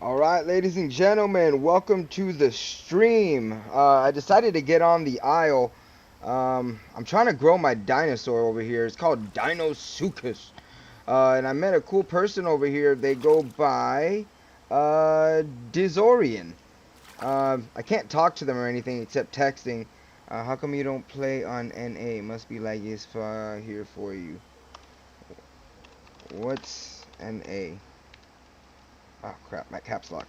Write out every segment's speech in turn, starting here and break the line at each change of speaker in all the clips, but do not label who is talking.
Alright, ladies and gentlemen, welcome to the stream. I decided to get on the aisle. I'm trying to grow my dinosaur over here. It's called Dinosuchus. And I met a cool person over here. They go by Dizorian. I can't talk to them or anything except texting. How come you don't play on NA? Must be like it's here for you. What's NA? Oh crap, my caps lock.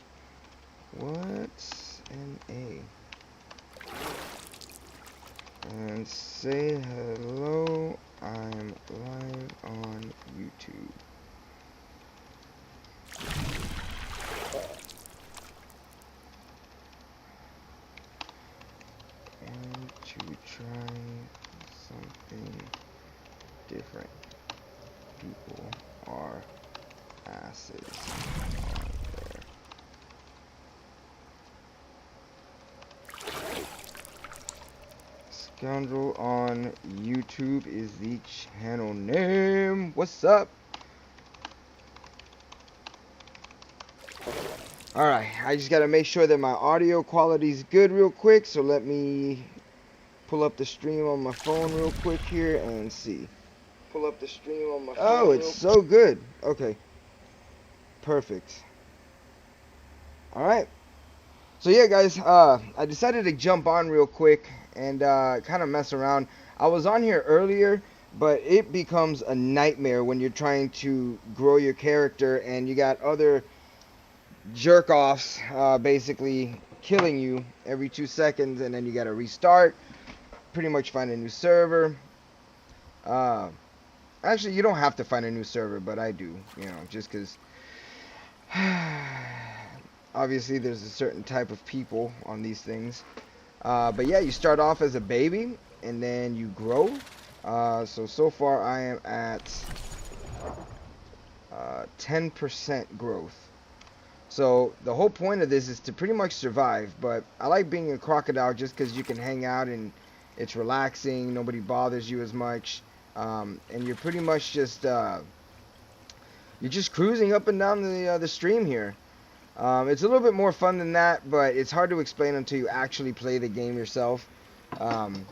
What's NA? And say hello. I'm live on YouTube. And to try something different. People are asses on there. Scoundrel on YouTube is the channel name. What's up? Alright, I just gotta make sure that my audio quality is good real quick, so let me pull up the stream on my phone real quick here and see. Pull up the stream on my phone. Oh, it's so good. Okay. Perfect. Alright. So yeah, guys, I decided to jump on real quick and kind of mess around. I was on here earlier, but it becomes a nightmare when you're trying to grow your character and you got other jerk-offs basically killing you every 2 seconds, and then you got to restart, pretty much find a new server. Actually, you don't have to find a new server, but I do, just because obviously there's a certain type of people on these things. But yeah, you start off as a baby and then you grow. So far I am at 10% growth. So the whole point of this is to pretty much survive, but I like being a crocodile just because you can hang out and it's relaxing, nobody bothers you as much, and you're pretty much just you're just cruising up and down the stream here. It's a little bit more fun than that, but it's hard to explain until you actually play the game yourself. Thank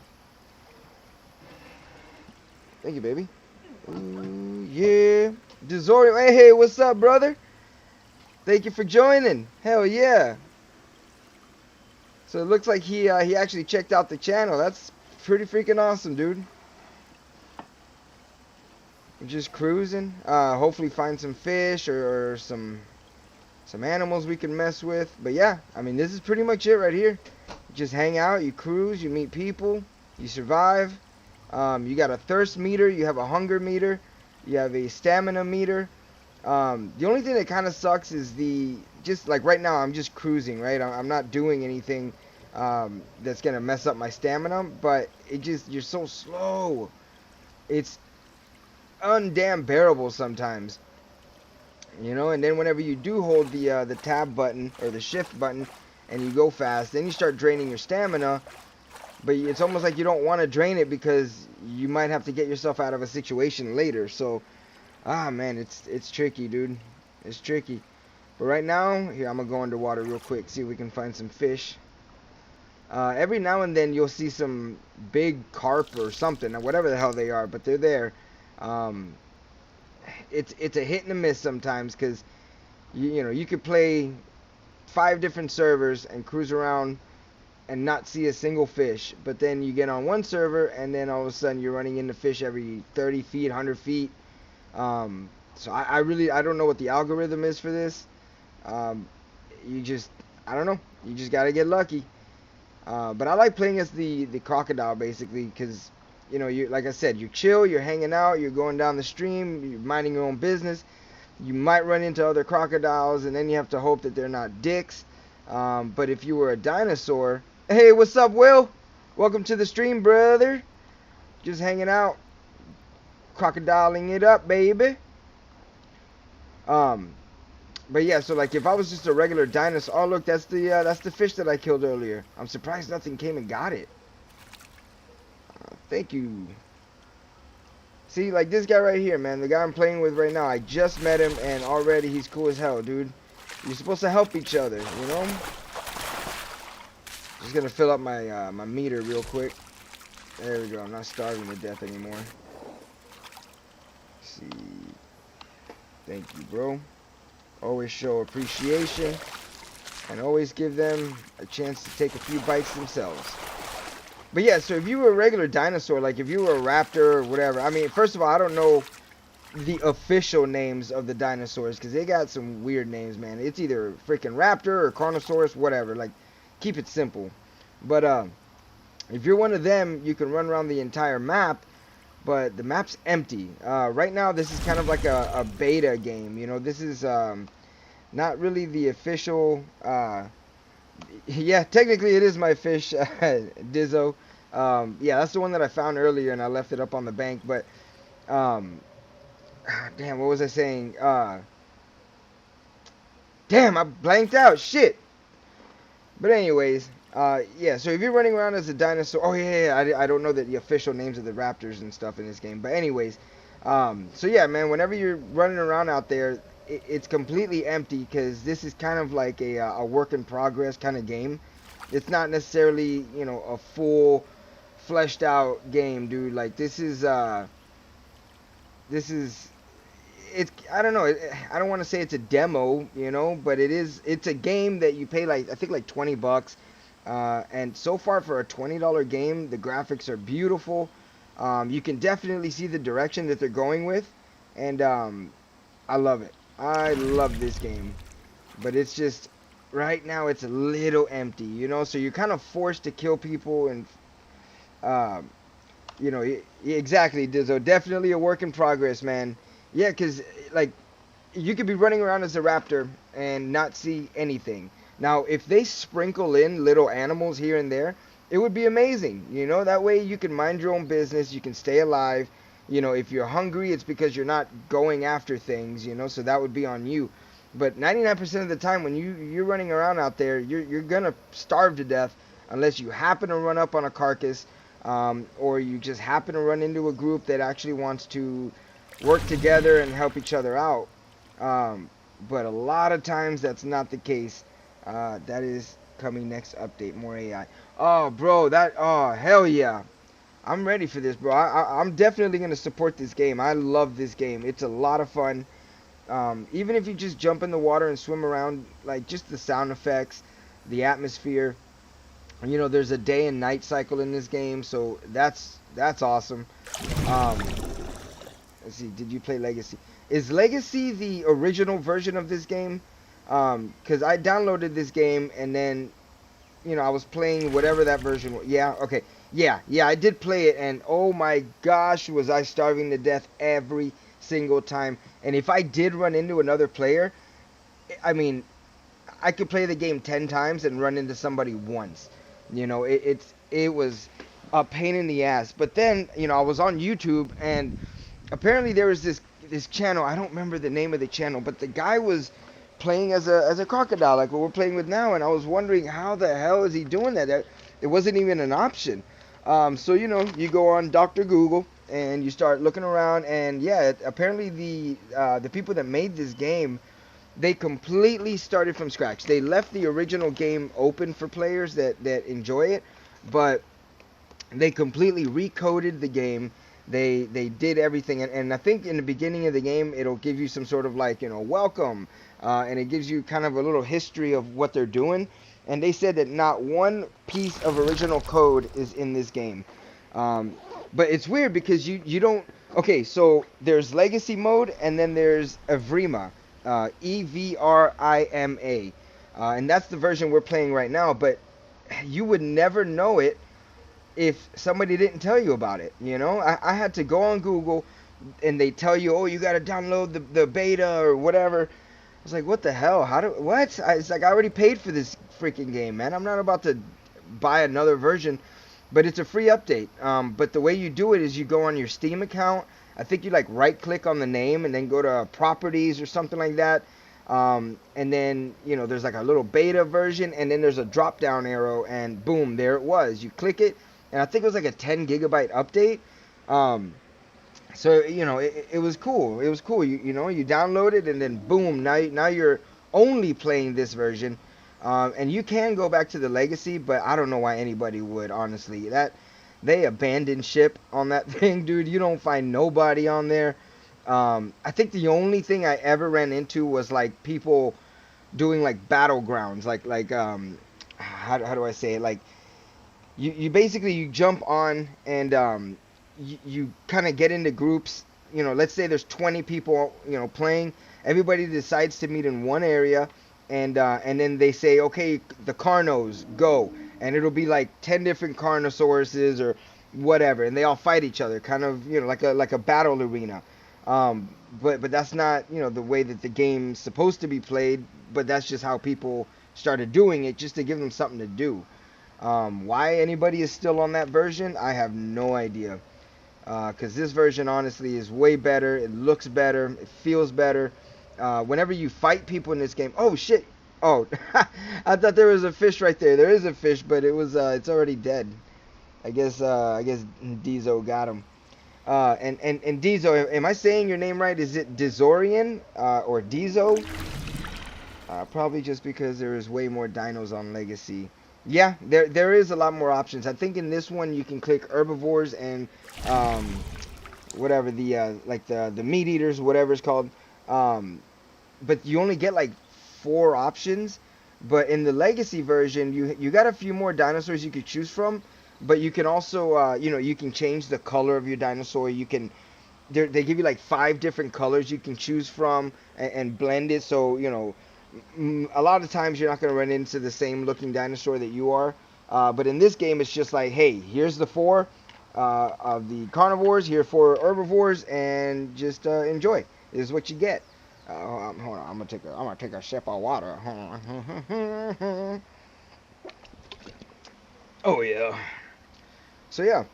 you, baby. Ooh, yeah. Desorio, hey, what's up, brother? Thank you for joining. Hell yeah. So it looks like he actually checked out the channel. That's pretty freaking awesome, dude. We're just cruising. Hopefully find some fish or some animals we can mess with. But yeah, I mean, this is pretty much it right here. You just hang out, you cruise, you meet people, you survive. You got a thirst meter, you have a hunger meter, you have a stamina meter. The only thing that kind of sucks is just like right now I'm just cruising, right? I'm not doing anything that's gonna mess up my stamina, but you're so slow. It's undamn bearable sometimes. And then whenever you do hold the tab button or the shift button and you go fast, then you start draining your stamina, but it's almost like you don't want to drain it because you might have to get yourself out of a situation later. So man, it's tricky, dude. It's tricky. But right now, here, I'm gonna go underwater real quick, see if we can find some fish. Every now and then you'll see some big carp or something, or whatever the hell they are, but they're there. It's a hit and a miss sometimes because you could play 5 different servers and cruise around and not see a single fish, but then you get on one server and then all of a sudden you're running into fish every 30 feet, 100 feet. So I don't know what the algorithm is for this. I don't know, you just gotta get lucky. But I like playing as the crocodile basically because you, like I said, you chill, you're hanging out, you're going down the stream, you're minding your own business. You might run into other crocodiles, and then you have to hope that they're not dicks. But if you were a dinosaur, hey, what's up, Will? Welcome to the stream, brother. Just hanging out, crocodiling it up, baby. But yeah, so like if I was just a regular dinosaur, oh look, that's the fish that I killed earlier. I'm surprised nothing came and got it. Thank you. See, like this guy right here, man, the guy I'm playing with right now, I just met him and already he's cool as hell, dude. You're supposed to help each other, you know? Just gonna fill up my my meter real quick. There we go. I'm not starving to death anymore. Let's see. Thank you, bro. Always show appreciation. And always give them a chance to take a few bites themselves. But yeah, so if you were a regular dinosaur, like if you were a raptor or whatever, I mean, first of all, I don't know the official names of the dinosaurs because they got some weird names, man. It's either freaking raptor or carnosaurus, whatever. Like, keep it simple. But if you're one of them, you can run around the entire map, but the map's empty. Right now, this is kind of like a beta game. You know, this is not really the official. Yeah, technically it is my fish, Dizzo. Yeah, that's the one that I found earlier, and I left it up on the bank. But damn, what was I saying? Damn, I blanked out. Shit. But anyways, yeah. So if you're running around as a dinosaur, oh yeah, I don't know the official names of the raptors and stuff in this game. But anyways, so yeah, man. Whenever you're running around out there, it's completely empty because this is kind of like a work in progress kind of game. It's not necessarily, you know, a full fleshed out game, dude. Like this is it's, I don't know, I don't want to say it's a demo, you know, but it's a game that you pay like, I think like $20. And so far for a $20 game, the graphics are beautiful. You can definitely see the direction that they're going with, and I love it. I love this game, but it's just right now it's a little empty, you know. So you're kind of forced to kill people, and you know, exactly, Dizzo. Definitely a work in progress, man. Yeah, because like you could be running around as a raptor and not see anything. Now, if they sprinkle in little animals here and there, it would be amazing. You know, that way you can mind your own business. You can stay alive. You know, if you're hungry, it's because you're not going after things, you know, so that would be on you. But 99% of the time when you're running around out there, you're going to starve to death unless you happen to run up on a carcass, or you just happen to run into a group that actually wants to work together and help each other out. But a lot of times that's not the case. That is coming next update, more AI. Oh, bro, oh, hell yeah. I'm ready for this, bro. I'm definitely going to support this game. I love this game. It's a lot of fun. Even if you just jump in the water and swim around, like just the sound effects, the atmosphere. You know, there's a day and night cycle in this game, so that's awesome. Let's see, did you play Legacy? Is Legacy the original version of this game? Because I downloaded this game and then, you know, I was playing whatever that version was. Yeah, okay. Yeah, I did play it, and oh my gosh, was I starving to death every single time. And if I did run into another player, I mean, I could play the game 10 times and run into somebody once. You know, it was a pain in the ass. But then, you know, I was on YouTube, and apparently there was this channel. I don't remember the name of the channel, but the guy was playing as a crocodile, like what we're playing with now, and I was wondering how the hell is he doing that? It wasn't even an option. So, you know, you go on Dr. Google and you start looking around, and yeah, apparently the people that made this game, they completely started from scratch. They left the original game open for players that enjoy it, but they completely recoded the game. They did everything, and I think in the beginning of the game, it'll give you some sort of like, you know, welcome, and it gives you kind of a little history of what they're doing. And they said that not one piece of original code is in this game. But it's weird because you don't... Okay, so there's Legacy mode, and then there's Evrima. Evrima. And that's the version we're playing right now. But you would never know it if somebody didn't tell you about it. You know? I had to go on Google, and they tell you, oh, you got to download the beta or whatever. I was like, what the hell? What? It's like I already paid for this freaking game, man. I'm not about to buy another version, but it's a free update. But the way you do it is you go on your Steam account. I think you like right click on the name and then go to properties or something like that. And then, you know, there's like a little beta version, and then there's a drop down arrow, and boom, there it was. You click it, and I think it was like a 10 gigabyte update. So, you know, it was cool. It was cool. You know, you download it, and then boom, now you're only playing this version. And you can go back to the legacy, but I don't know why anybody would, honestly. That they abandoned ship on that thing, dude. You don't find nobody on there. I think the only thing I ever ran into was like people doing like battlegrounds, how do I say it? Like you basically you jump on and you kind of get into groups. You know, let's say there's 20 people, you know, playing. Everybody decides to meet in one area, and then they say, okay, the Carnos go, and it'll be like 10 different Carnosauruses or whatever, and they all fight each other, kind of, you know, like a battle arena. Um, but that's not, you know, the way that the game's supposed to be played. But that's just how people started doing it, just to give them something to do. Why anybody is still on that version, I have no idea. Because this version, honestly, is way better. It looks better. It feels better. Whenever you fight people in this game, oh shit! Oh, I thought there was a fish right there. There is a fish, but it's already dead. I guess Dizo got him. And Dizo, am I saying your name right? Is it Dizorian or Dizo? Probably just because there is way more dinos on Legacy. Yeah, there is a lot more options. I think in this one you can click herbivores and um, whatever the meat eaters, whatever it's called. Um, but you only get like 4 options. But in the Legacy version, you got a few more dinosaurs you could choose from. But you can also you can change the color of your dinosaur. You can they give you like 5 different colors you can choose from and blend it. So a lot of times you're not going to run into the same looking dinosaur that you are. But in this game, it's just like, hey, here's the 4 of the carnivores, here 4 herbivores, and just enjoy. This is what you get. Hold on, I'm gonna take a sip of water. Oh yeah. So yeah.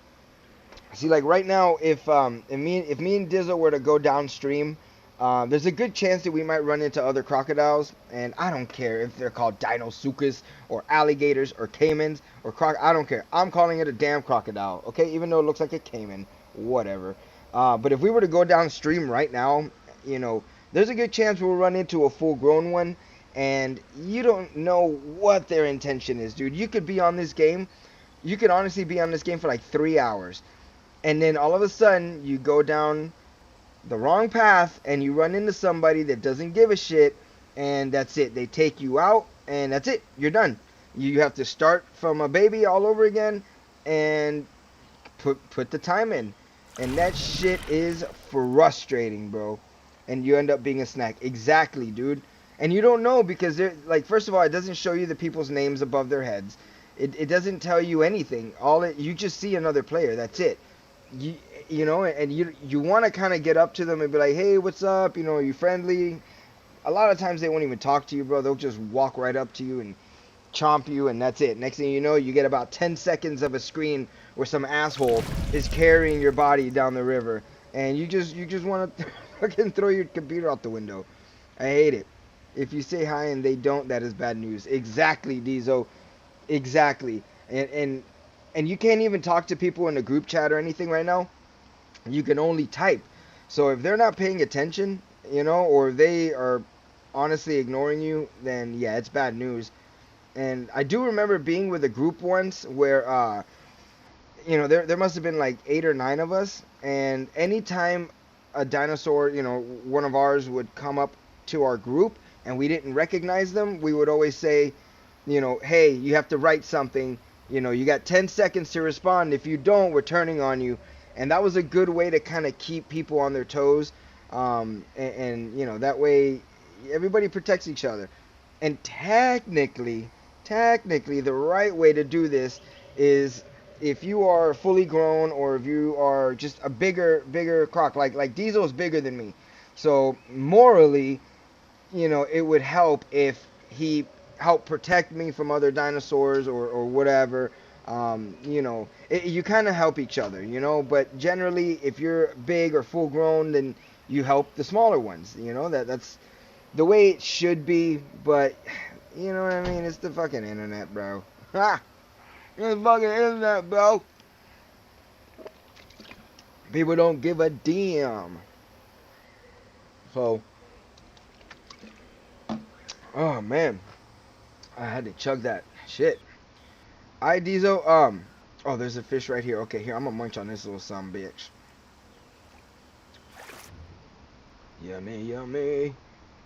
See, like right now, if me and Dizzle were to go downstream, there's a good chance that we might run into other crocodiles, and I don't care if they're called Dinosuchus or alligators or caimans or croc. I don't care. I'm calling it a damn crocodile, okay? Even though it looks like a caiman, whatever. But if we were to go downstream right now, you know, there's a good chance we'll run into a full-grown one, and you don't know what their intention is, dude. You could be on this game. You could honestly be on this game for like 3 hours. And then all of a sudden, you go down the wrong path and you run into somebody that doesn't give a shit, and that's it. They take you out, and that's it. You're done. You have to start from a baby all over again and put the time in. And that shit is frustrating, bro. And you end up being a snack. Exactly, dude. And you don't know because they're like, first of all, it doesn't show you the people's names above their heads. It doesn't tell you anything. You just see another player. That's it. And you want to kind of get up to them and be like, hey, what's up? You know, are you friendly? A lot of times they won't even talk to you, bro. They'll just walk right up to you and chomp you, and that's it. Next thing you know, you get about 10 seconds of a screen where some asshole is carrying your body down the river, and you just want to fucking throw your computer out the window. I hate it. If you say hi and they don't, that is bad news. Exactly, Dizo. Exactly. And you can't even talk to people in the group chat or anything right now. You can only type. So if they're not paying attention, or they are honestly ignoring you, then yeah, it's bad news. And I do remember being with a group once where, there must have been like 8 or 9 of us. And anytime a dinosaur, one of ours would come up to our group and we didn't recognize them, we would always say, hey, you have to write something. You got 10 seconds to respond. If you don't, we're turning on you. And that was a good way to kind of keep people on their toes. That way everybody protects each other. And technically, the right way to do this is if you are fully grown or if you are just a bigger croc. Like Diesel is bigger than me. So morally, it would help if he help protect me from other dinosaurs or whatever. You kind of help each other, but generally if you're big or full grown, then you help the smaller ones. That's the way it should be. But you know what I mean, it's the fucking internet, bro. Ha! It's the fucking internet, bro. People don't give a damn. So Oh man, I had to chug that shit. Alright, Diesel. Oh, there's a fish right here. Okay, here I'm gonna munch on this little son bitch. Yummy, yummy,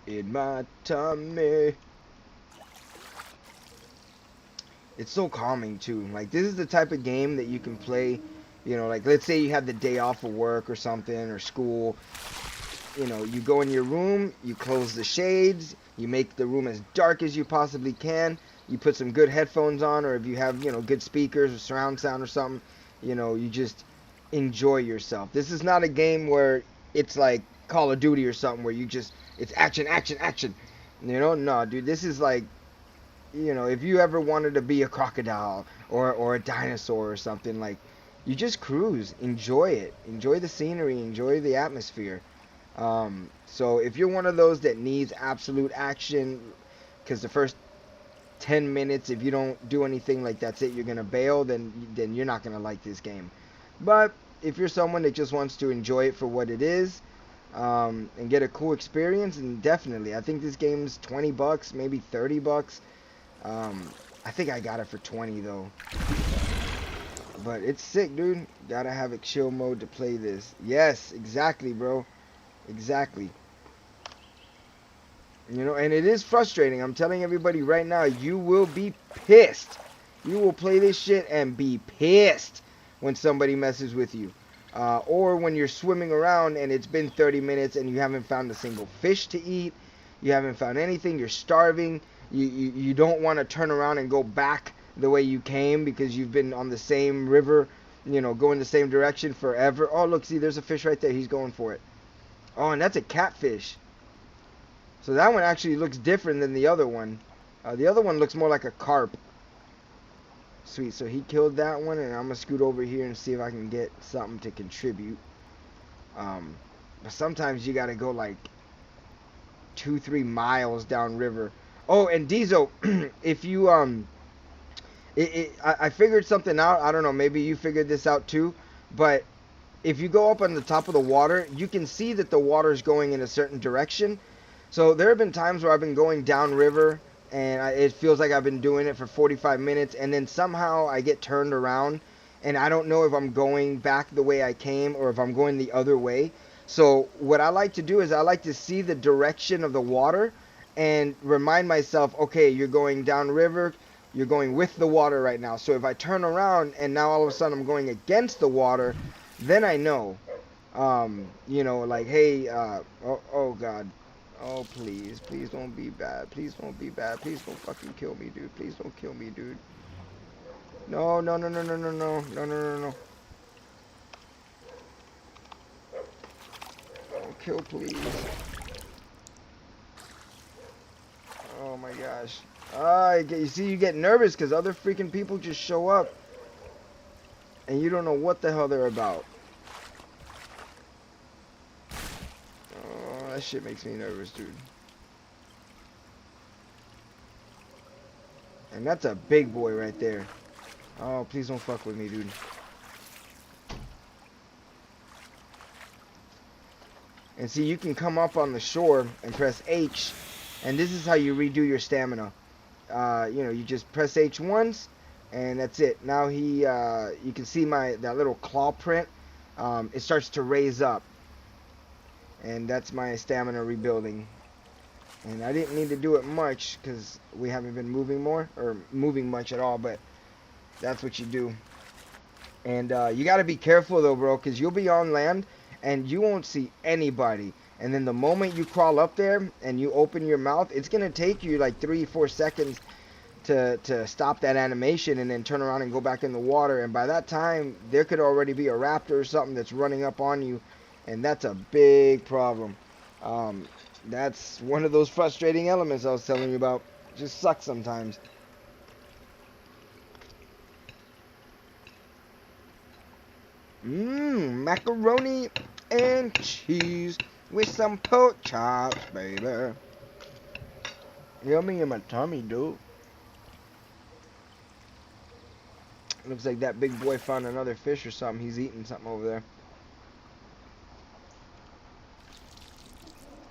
in my tummy. It's so calming too. Like this is the type of game that you can play. You know, like let's say you have the day off of work or something or school. You know, you go in your room, you close the shades, you make the room as dark as you possibly can. You put some good headphones on, or if you have, you know, good speakers or surround sound or something, you know, you just enjoy yourself. This is not a game where it's like Call of Duty or something where you just, it's action, action, action. You know, no, dude, this is like, you know, if you ever wanted to be a crocodile or a dinosaur or something, like, you just cruise, enjoy it, enjoy the scenery, enjoy the atmosphere. So if you're one of those that needs absolute action, because the first 10 minutes, if you don't do anything like that's it, you're gonna bail, then you're not gonna like this game. But if you're someone that just wants to enjoy it for what it is, and get a cool experience, and definitely, I think this game's $20, maybe $30. I think I got it for 20 though. But it's sick, dude. Gotta have a chill mode to play this. Yes, exactly, bro. Exactly. You know, and it is frustrating. I'm telling everybody right now, you will be pissed. You will play this shit and be pissed when somebody messes with you. Or when you're swimming around and it's been 30 minutes and you haven't found a single fish to eat. You haven't found anything. You're starving. You don't want to turn around and go back the way you came because you've been on the same river, you know, going the same direction forever. Oh, look, see, there's a fish right there. He's going for it. Oh, and that's a catfish. So that one actually looks different than the other one. The other one looks more like a carp. Sweet, so he killed that one, and I'm going to scoot over here and see if I can get something to contribute. But sometimes you got to go like 2-3 miles downriver. Oh, and Diesel, if you, I figured something out. I don't know, maybe you figured this out too. But if you go up on the top of the water, you can see that the water is going in a certain direction. So there have been times where I've been going downriver and it feels like I've been doing it for 45 minutes, and then somehow I get turned around and I don't know if I'm going back the way I came or if I'm going the other way. So what I like to do is I like to see the direction of the water and remind myself, okay, you're going downriver, you're going with the water right now. So if I turn around and now all of a sudden I'm going against the water, then I know, you know, like, hey, oh God. Oh, please. Please don't be bad. Please don't be bad. Please don't fucking kill me, dude. Please don't kill me, dude. No, no, no, no, no, no, no. No, no, no, no. Don't kill, please. Oh, my gosh. You see, you get nervous because other freaking people just show up. And you don't know what the hell they're about. Oh, that shit makes me nervous, dude. And that's a big boy right there. Oh, please don't fuck with me, dude. And see, you can come up on the shore and press H, and this is how you redo your stamina. You know, you just press H once, and that's it. Now you can see that little claw print. It starts to raise up, and that's my stamina rebuilding. And I didn't need to do it much because we haven't been moving much at all, but that's what you do. And you got to be careful though, bro, because you'll be on land and you won't see anybody. And then the moment you crawl up there and you open your mouth, it's going to take you like 3-4 seconds to stop that animation and then turn around and go back in the water. And by that time, there could already be a raptor or something that's running up on you. And that's a big problem. That's one of those frustrating elements I was telling you about. Just sucks sometimes. Macaroni and cheese with some pork chops, baby. Yummy in my tummy, dude. Looks like that big boy found another fish or something. He's eating something over there.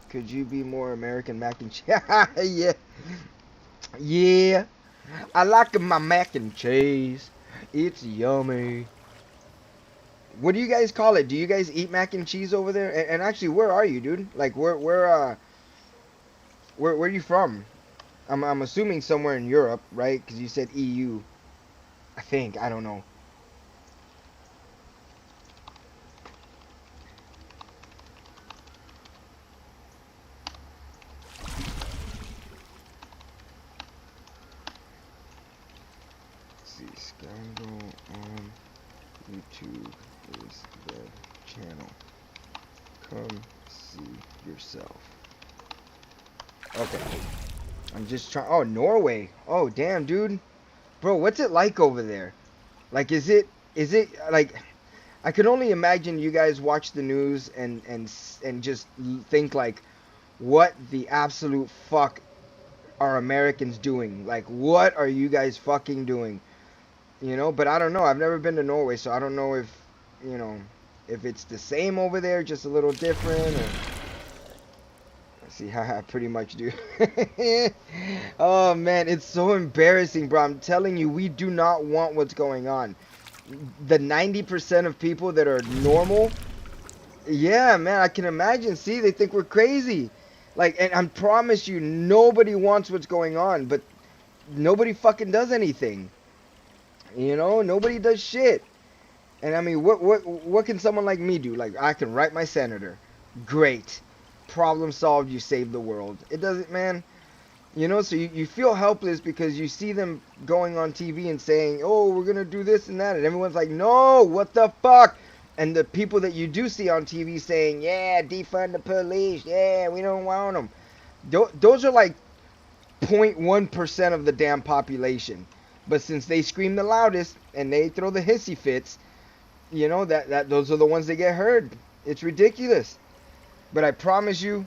Could you be more American mac and cheese? Yeah. Yeah. I like my mac and cheese. It's yummy. What do you guys call it? Do you guys eat mac and cheese over there? And actually, where are you, dude? Like, where are you from? I'm assuming somewhere in Europe, right? Because you said EU. I think. I don't know. Let's see. Scandal on YouTube is the channel. Come see yourself. Okay. I'm just trying. Oh, Norway. Oh, damn, dude. Bro, what's it like over there? Like, is it like? I can only imagine you guys watch the news and just think like, what the absolute fuck are Americans doing? Like, what are you guys fucking doing? You know, but I don't know. I've never been to Norway, so I don't know if, you know, if it's the same over there, just a little different. Or... See, haha, pretty much do. Oh man, it's so embarrassing, bro. I'm telling you, we do not want what's going on. The 90% of people that are normal, yeah, man, I can imagine. See, they think we're crazy. Like, and I promise you, nobody wants what's going on, but nobody fucking does anything. You know, nobody does shit. And I mean, what can someone like me do? Like, I can write my senator. Great. Problem solved. You saved the world. It doesn't, man. You know, so you feel helpless because you see them going on TV and saying, oh, we're going to do this and that. And everyone's like, no, what the fuck? And the people that you do see on TV saying, yeah, defund the police. Yeah, we don't want them. Those are like 0.1% of the damn population. But since they scream the loudest and they throw the hissy fits, you know, that those are the ones that get heard. It's ridiculous. But I promise you,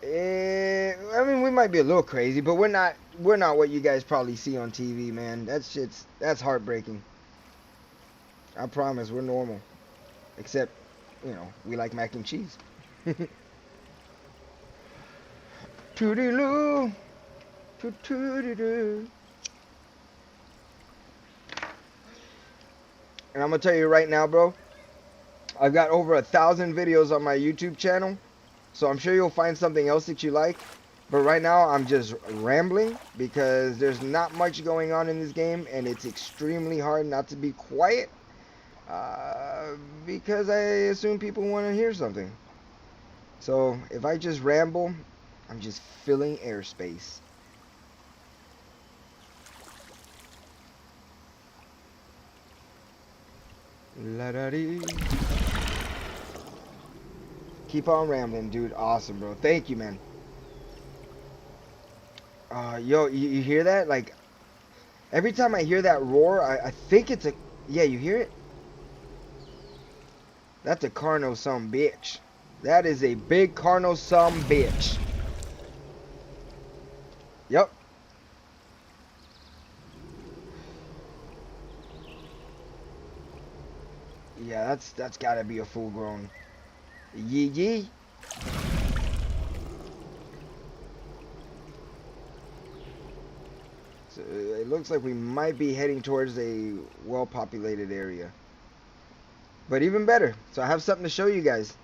I mean, we might be a little crazy, but we're not what you guys probably see on TV, man. That's heartbreaking. I promise, we're normal. Except, you know, we like mac and cheese. Toodaloo. Toodaloo. And I'm gonna tell you right now, bro, I've got over 1,000 videos on my YouTube channel, so I'm sure you'll find something else that you like. But right now, I'm just rambling because there's not much going on in this game, and it's extremely hard not to be quiet because I assume people want to hear something. So if I just ramble, I'm just filling airspace. La-da-dee. Keep on rambling, dude. Awesome, bro. Thank you, man. Yo, you hear that? Like, every time I hear that roar, I think it's a... Yeah, you hear it? That's a Carno some bitch. That is a big Carno some bitch. Yep. Yeah, that's gotta be a full grown. Yee yee. So it looks like we might be heading towards a well-populated area. But even better. So I have something to show you guys.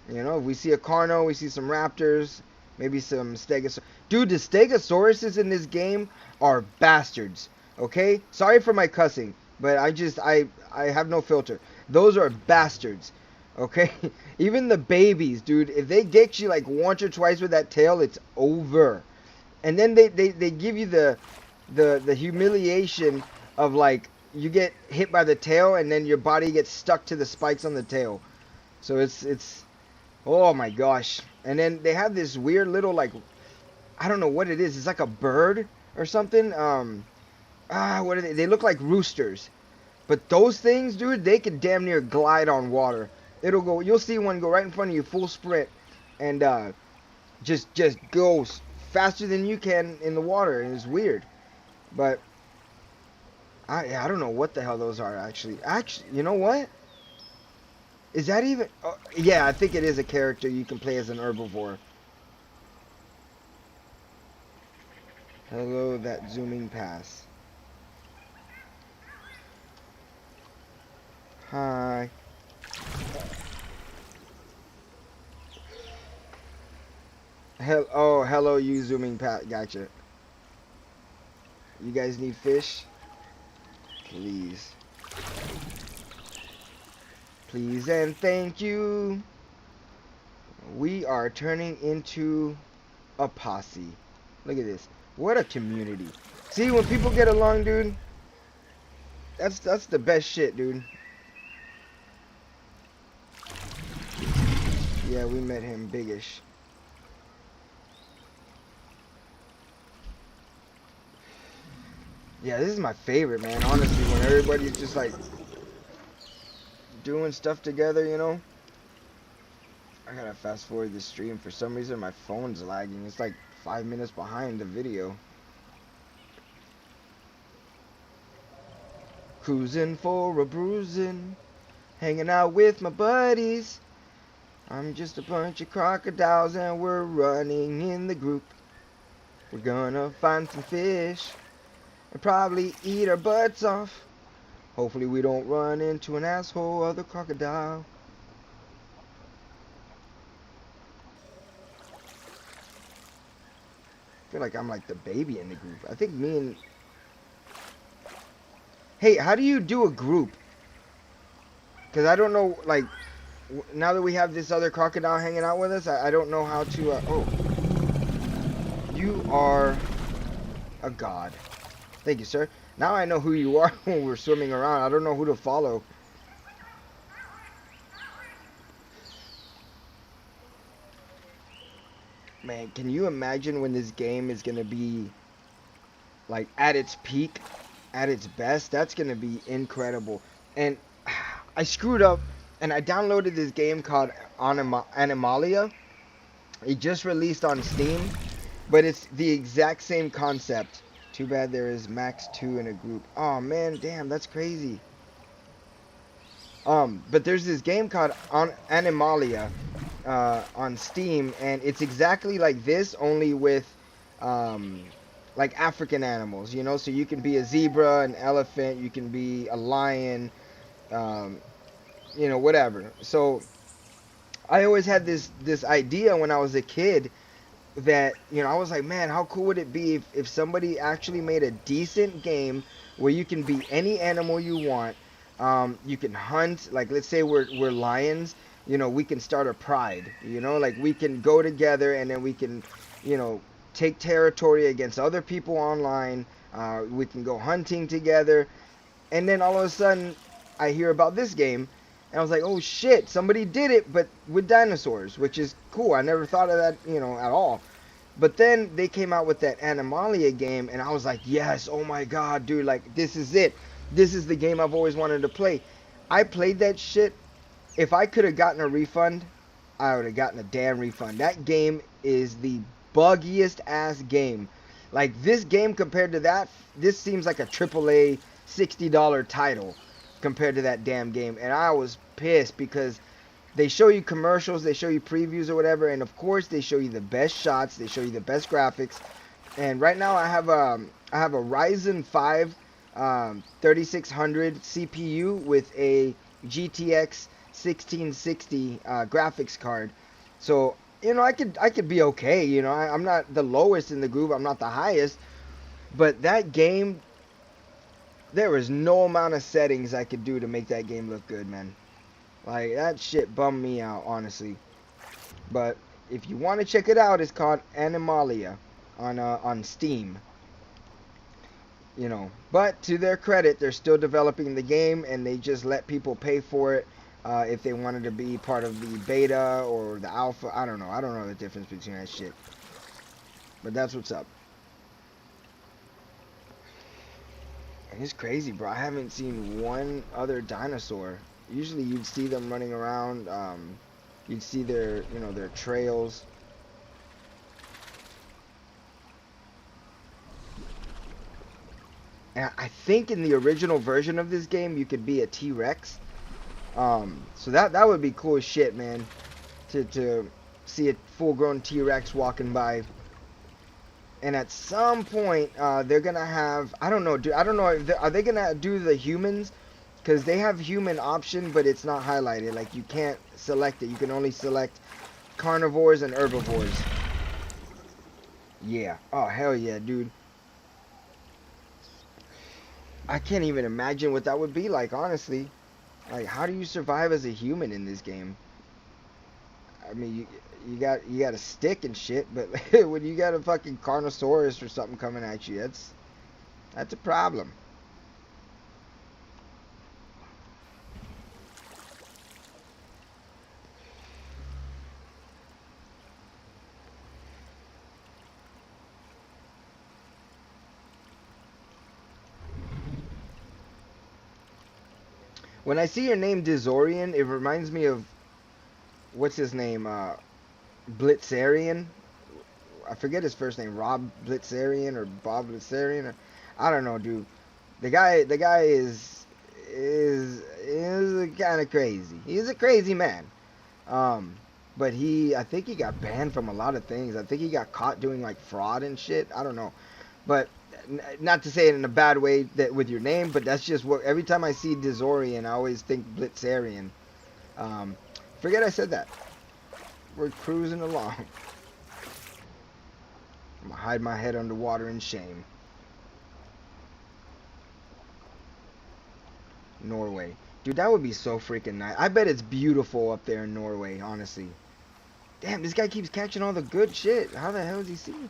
You know, if we see a Carno, we see some Raptors, maybe some Stegosaurus. Dude, the Stegosauruses in this game are bastards. Okay? Sorry for my cussing, but I have no filter. Those are bastards. Okay? Even the babies, dude, if they get you like once or twice with that tail, it's over. And then they give you the humiliation of like you get hit by the tail and then your body gets stuck to the spikes on the tail. So it's oh my gosh. And then they have this weird little like, I don't know what it is. It's like a bird or something. What are they? They look like roosters. But those things, dude, they can damn near glide on water. It'll go. You'll see one go right in front of you, full sprint, and just goes faster than you can in the water. And it's weird. But I don't know what the hell those are actually. Actually, you know what? Is that even? Oh, yeah, I think it is a character you can play as an herbivore. Hello, that zooming pass. Hi. Oh, hello, you zooming pass. Gotcha. You guys need fish? Please. Please and thank you. We are turning into a posse. Look at this. What a community. See, when people get along, dude, that's the best shit, dude. Yeah, we met him biggish. Yeah, this is my favorite, man. Honestly, when everybody's just like doing stuff together, you know. I gotta fast forward the stream. For some reason, my phone's lagging. It's like 5 minutes behind the video. Cruising for a bruising, hanging out with my buddies. I'm just a bunch of crocodiles and we're running in the group. We're gonna find some fish and probably eat our butts off. Hopefully we don't run into an asshole other crocodile. I feel like I'm like the baby in the group. I think me and... Hey, how do you do a group? Because I don't know, like, now that we have this other crocodile hanging out with us, I don't know how to... Oh. You are a god. Thank you, sir. Now I know who you are when we're swimming around. I don't know who to follow. Man, can you imagine when this game is going to be, like, at its peak, at its best? That's going to be incredible. And I screwed up, and I downloaded this game called Animalia. It just released on Steam, but it's the exact same concept. Too bad there is max 2 in a group. Oh, man, damn, that's crazy. But there's this game called Animalia on Steam, and it's exactly like this, only with like African animals, you know. So you can be a zebra, an elephant, you can be a lion, you know, whatever. So I always had this idea when I was a kid that, you know, I was like, man, how cool would it be if somebody actually made a decent game where you can be any animal you want. You can hunt, like let's say we're lions, you know, we can start a pride, you know, like we can go together and then we can, you know, take territory against other people online. We can go hunting together. And then all of a sudden I hear about this game and I was like, oh shit, somebody did it, but with dinosaurs, which is cool. I never thought of that, you know, at all. But then they came out with that Animalia game, and I was like, yes, oh my god, dude, like, this is it. This is the game I've always wanted to play. I played that shit. If I could have gotten a refund, I would have gotten a damn refund. That game is the buggiest ass game. Like, this game compared to that, this seems like a AAA $60 title compared to that damn game. And I was pissed because they show you commercials, they show you previews or whatever, and of course they show you the best shots, they show you the best graphics. And right now I have a Ryzen 5 3600 CPU with a GTX 1660 graphics card. So, you know, I could be okay, you know. I'm not the lowest in the group, I'm not the highest, but that game, there was no amount of settings I could do to make that game look good, man. Like, that shit bummed me out, honestly. But if you want to check it out, it's called Animalia on Steam. You know, but to their credit, they're still developing the game, and they just let people pay for it if they wanted to be part of the beta or the alpha. I don't know. I don't know the difference between that shit. But that's what's up. And it's crazy, bro. I haven't seen one other dinosaur. Usually you'd see them running around. You'd see their, you know, their trails. And I think in the original version of this game, you could be a T-Rex. So that would be cool as shit, man. To see a full-grown T-Rex walking by. And at some point, they're gonna have, I don't know, dude. I don't know. Are they gonna do the humans? Because they have human option, but it's not highlighted. Like, you can't select it. You can only select carnivores and herbivores. Yeah. Oh, hell yeah, dude. I can't even imagine what that would be like, honestly. Like, how do you survive as a human in this game? I mean, you got a stick and shit, but when you got a fucking Carnosaurus or something coming at you, that's a problem. When I see your name Dizorian, it reminds me of what's his name, Blitzarian. I forget his first name, Rob Blitzarian or Bob Blitzarian, or I don't know, dude. The guy is kind of crazy. He's a crazy man. Um, but I think he got banned from a lot of things. I think he got caught doing like fraud and shit. I don't know, but not to say it in a bad way that with your name, but that's just what every time I see Dizorian, I always think Blitzarian. Um, Forget I said that. We're cruising along. I'm gonna hide my head underwater in shame. Norway. Dude, that would be so freaking nice. I bet it's beautiful up there in Norway, honestly. Damn, this guy keeps catching all the good shit. How the hell is he seeing?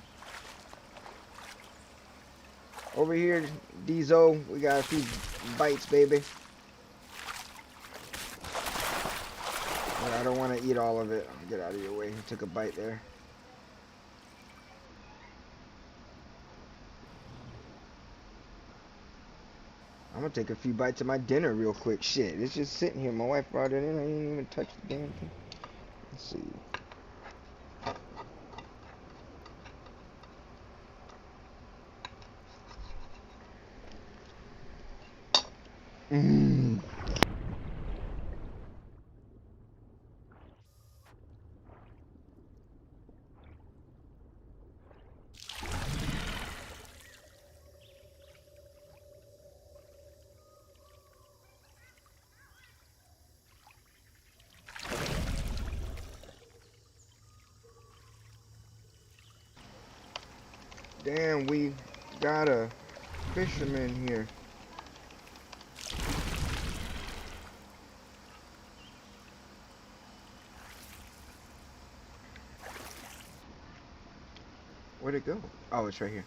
Over here, Dizo, we got a few bites, baby. But I don't want to eat all of it. Get out of your way. I took a bite there. I'm gonna take a few bites of my dinner real quick. Shit, it's just sitting here. My wife brought it in. I didn't even touch the damn thing. Let's see. Mmm. Damn, we got a fisherman here. Where'd it go? Oh, it's right here.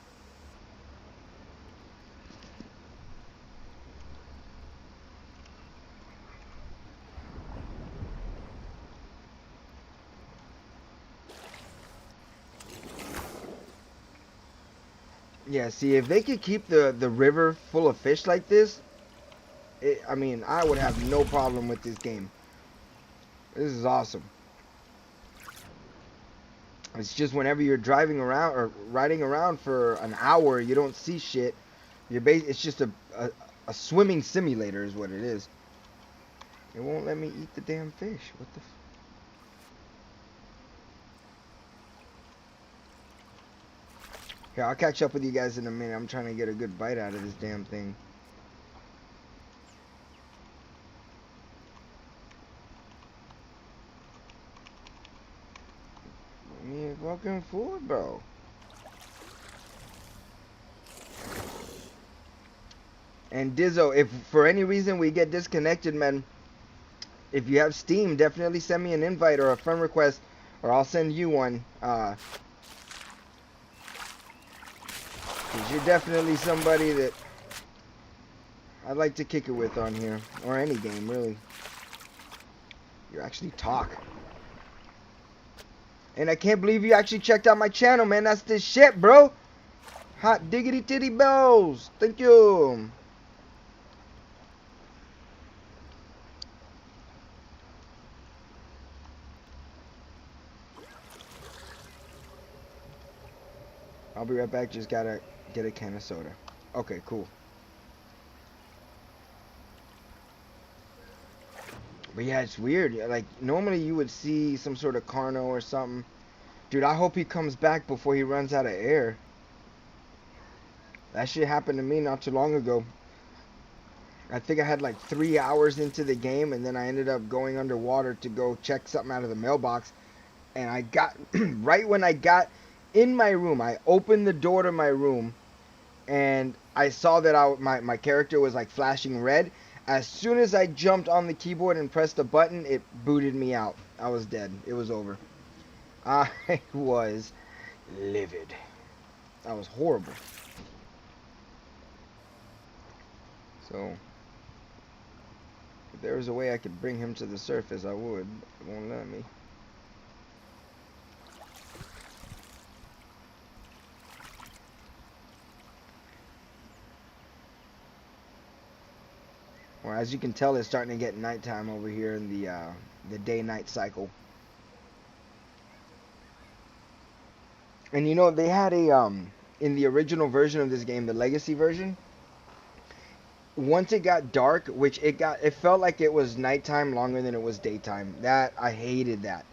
Yeah, see, if they could keep the river full of fish like this, I mean, I would have no problem with this game. This is awesome. It's just whenever you're driving around or riding around for an hour, you don't see shit. It's just a swimming simulator is what it is. It won't let me eat the damn fish. What the Here, I'll catch up with you guys in a minute. I'm trying to get a good bite out of this damn thing. Me fucking food, bro. And Dizzo, if for any reason we get disconnected, man, if you have Steam, definitely send me an invite or a friend request, or I'll send you one. Cause you're definitely somebody that I'd like to kick it with on here, or any game, really. You actually talk. And I can't believe you actually checked out my channel, man. That's the shit, bro. Hot diggity titty bells. Thank you. I'll be right back. Just gotta get a can of soda. Okay, cool. But yeah, it's weird. Yeah, like normally you would see some sort of Carno or something. Dude, I hope he comes back before he runs out of air. That shit happened to me not too long ago. I think I had like 3 hours into the game, and then I ended up going underwater to go check something out of the mailbox. And I got right when I got in my room, I opened the door to my room, and I saw that my character was like flashing red. As soon as I jumped on the keyboard and pressed the button, it booted me out. I was dead. It was over. I was livid. That was horrible. So, if there was a way I could bring him to the surface, I would. It won't let me. Well, as you can tell, it's starting to get nighttime over here in the day-night cycle. And you know, they had a in the original version of this game, the legacy version, once it got dark, which it felt like it was nighttime longer than it was daytime. That I hated that.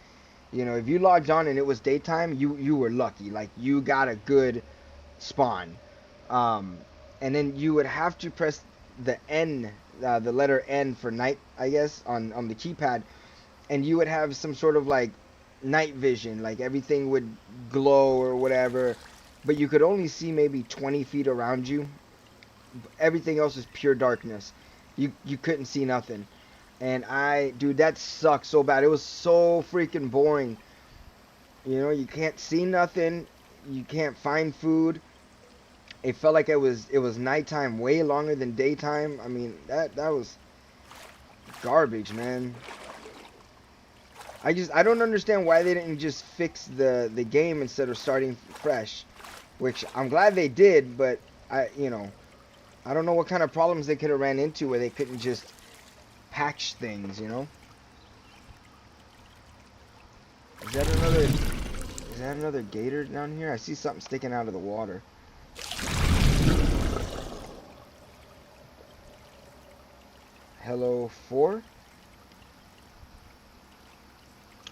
You know, if you logged on and it was daytime, you were lucky. Like you got a good spawn. Um, and then you would have to press the N, the letter N for night, I guess, on the keypad, and you would have some sort of like night vision, like everything would glow or whatever, but you could only see maybe 20 feet around you. Everything else is pure darkness. You couldn't see nothing. And dude, that sucked so bad. It was so freaking boring. You know, you can't see nothing. You can't find food. It felt like it was nighttime way longer than daytime. I mean, that was garbage, man. I don't understand why they didn't just fix the game instead of starting fresh, which I'm glad they did, but I don't know what kind of problems they could have ran into where they couldn't just patch things, you know? Is that another gator down here? I see something sticking out of the water. Hello 4?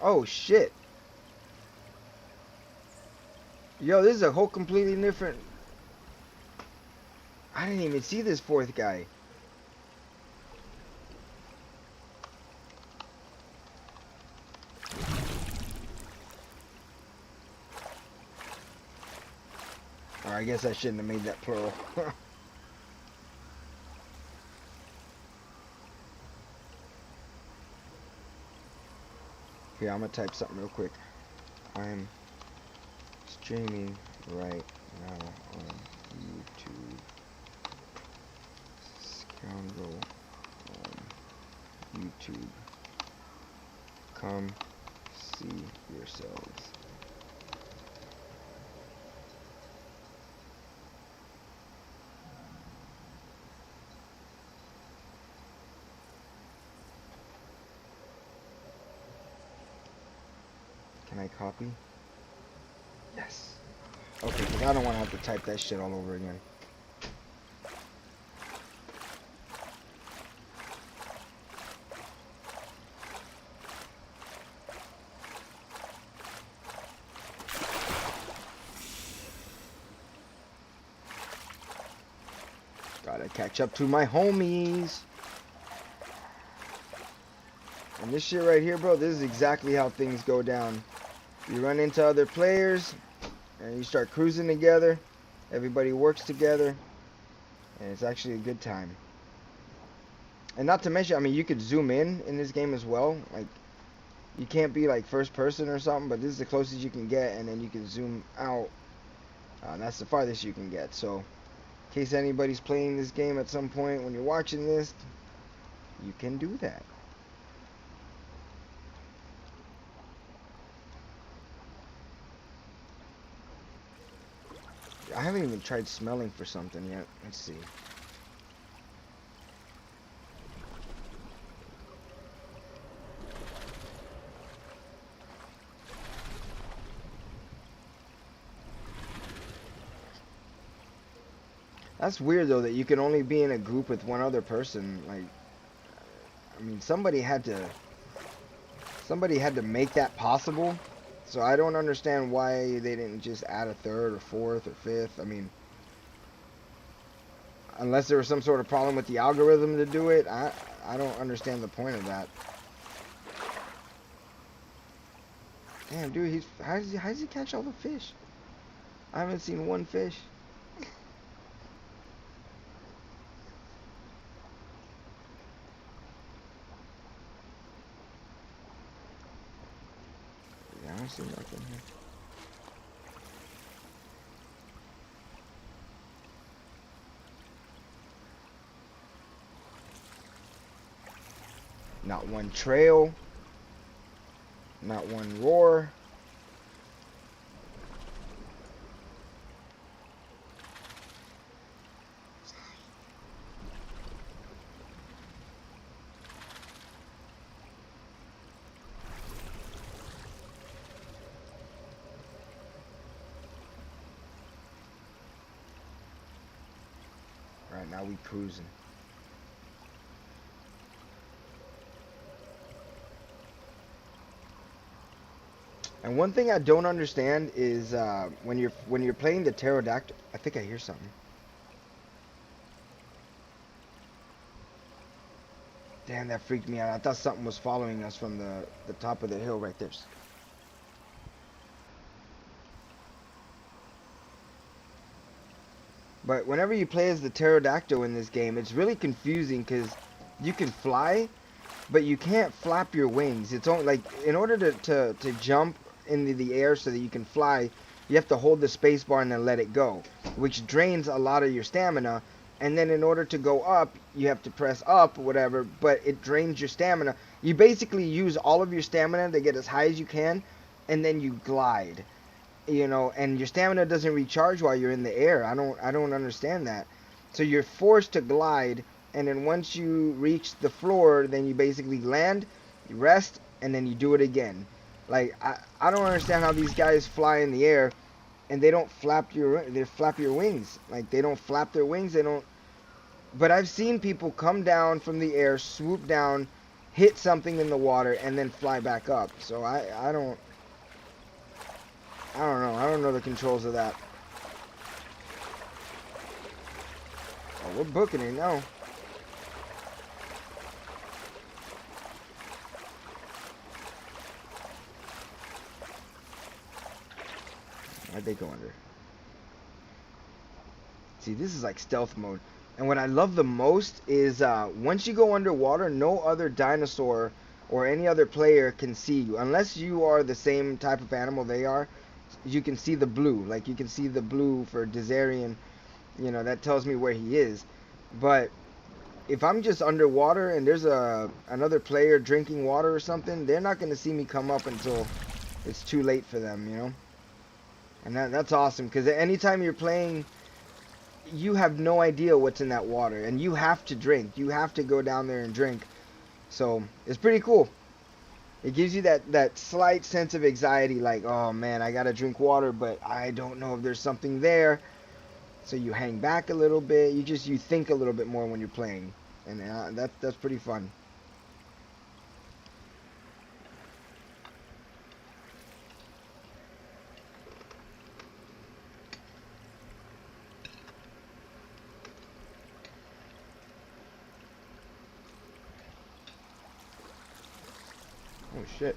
Oh shit. Yo, this is a whole completely different. I didn't even see this fourth guy. Or I guess I shouldn't have made that plural. Here, I'm gonna type something real quick. I'm streaming right now on YouTube. Scoundrel on YouTube. Come see yourselves. Can I copy? Yes. Okay, because I don't want to have to type that shit all over again. Gotta catch up to my homies. And this shit right here, bro, this is exactly how things go down. You run into other players, and you start cruising together. Everybody works together, and it's actually a good time. And not to mention, I mean, you could zoom in this game as well. Like, you can't be like first person or something, but this is the closest you can get, and then you can zoom out. That's the farthest you can get. So, in case anybody's playing this game at some point when you're watching this, you can do that. I haven't even tried smelling for something yet. Let's see. That's weird though that you can only be in a group with one other person. Like, I mean, somebody had to make that possible. So I don't understand why they didn't just add a third or fourth or fifth. I mean, unless there was some sort of problem with the algorithm to do it, I don't understand the point of that. Damn, dude, how does he catch all the fish? I haven't seen one fish. Yeah, I don't see nothing here. Not one trail. Not one roar. Right now we cruising. And one thing I don't understand is when you're playing the pterodactyl. I think I hear something. Damn, that freaked me out. I thought something was following us from the top of the hill right there. But whenever you play as the pterodactyl in this game, it's really confusing because you can fly, but you can't flap your wings. It's only like in order to jump into the air so that you can fly, you have to hold the space bar and then let it go, which drains a lot of your stamina. And then in order to go up, you have to press up, whatever, but it drains your stamina. You basically use all of your stamina to get as high as you can, and then you glide. And your stamina doesn't recharge while you're in the air. I don't understand that. So you're forced to glide, and then once you reach the floor, then you basically land, you rest, and then you do it again. Like I don't understand how these guys fly in the air and they don't flap your wings. Like they don't flap their wings, they don't. But I've seen people come down from the air, swoop down, hit something in the water, and then fly back up. So I don't know. I don't know the controls of that. Oh, we're booking it now. Why'd they go under? See, this is like stealth mode. And what I love the most is once you go underwater, no other dinosaur or any other player can see you. Unless you are the same type of animal they are, you can see the blue. Like you can see the blue for Desarian. That tells me where he is. But if I'm just underwater and there's another player drinking water or something, they're not going to see me come up until it's too late for them. And that's awesome because anytime you're playing, you have no idea what's in that water, and you have to drink. You have to go down there and drink. So it's pretty cool. It gives you that slight sense of anxiety, like, oh man, I gotta drink water, but I don't know if there's something there. So you hang back a little bit. You think a little bit more when you're playing, and that's pretty fun. Oh shit.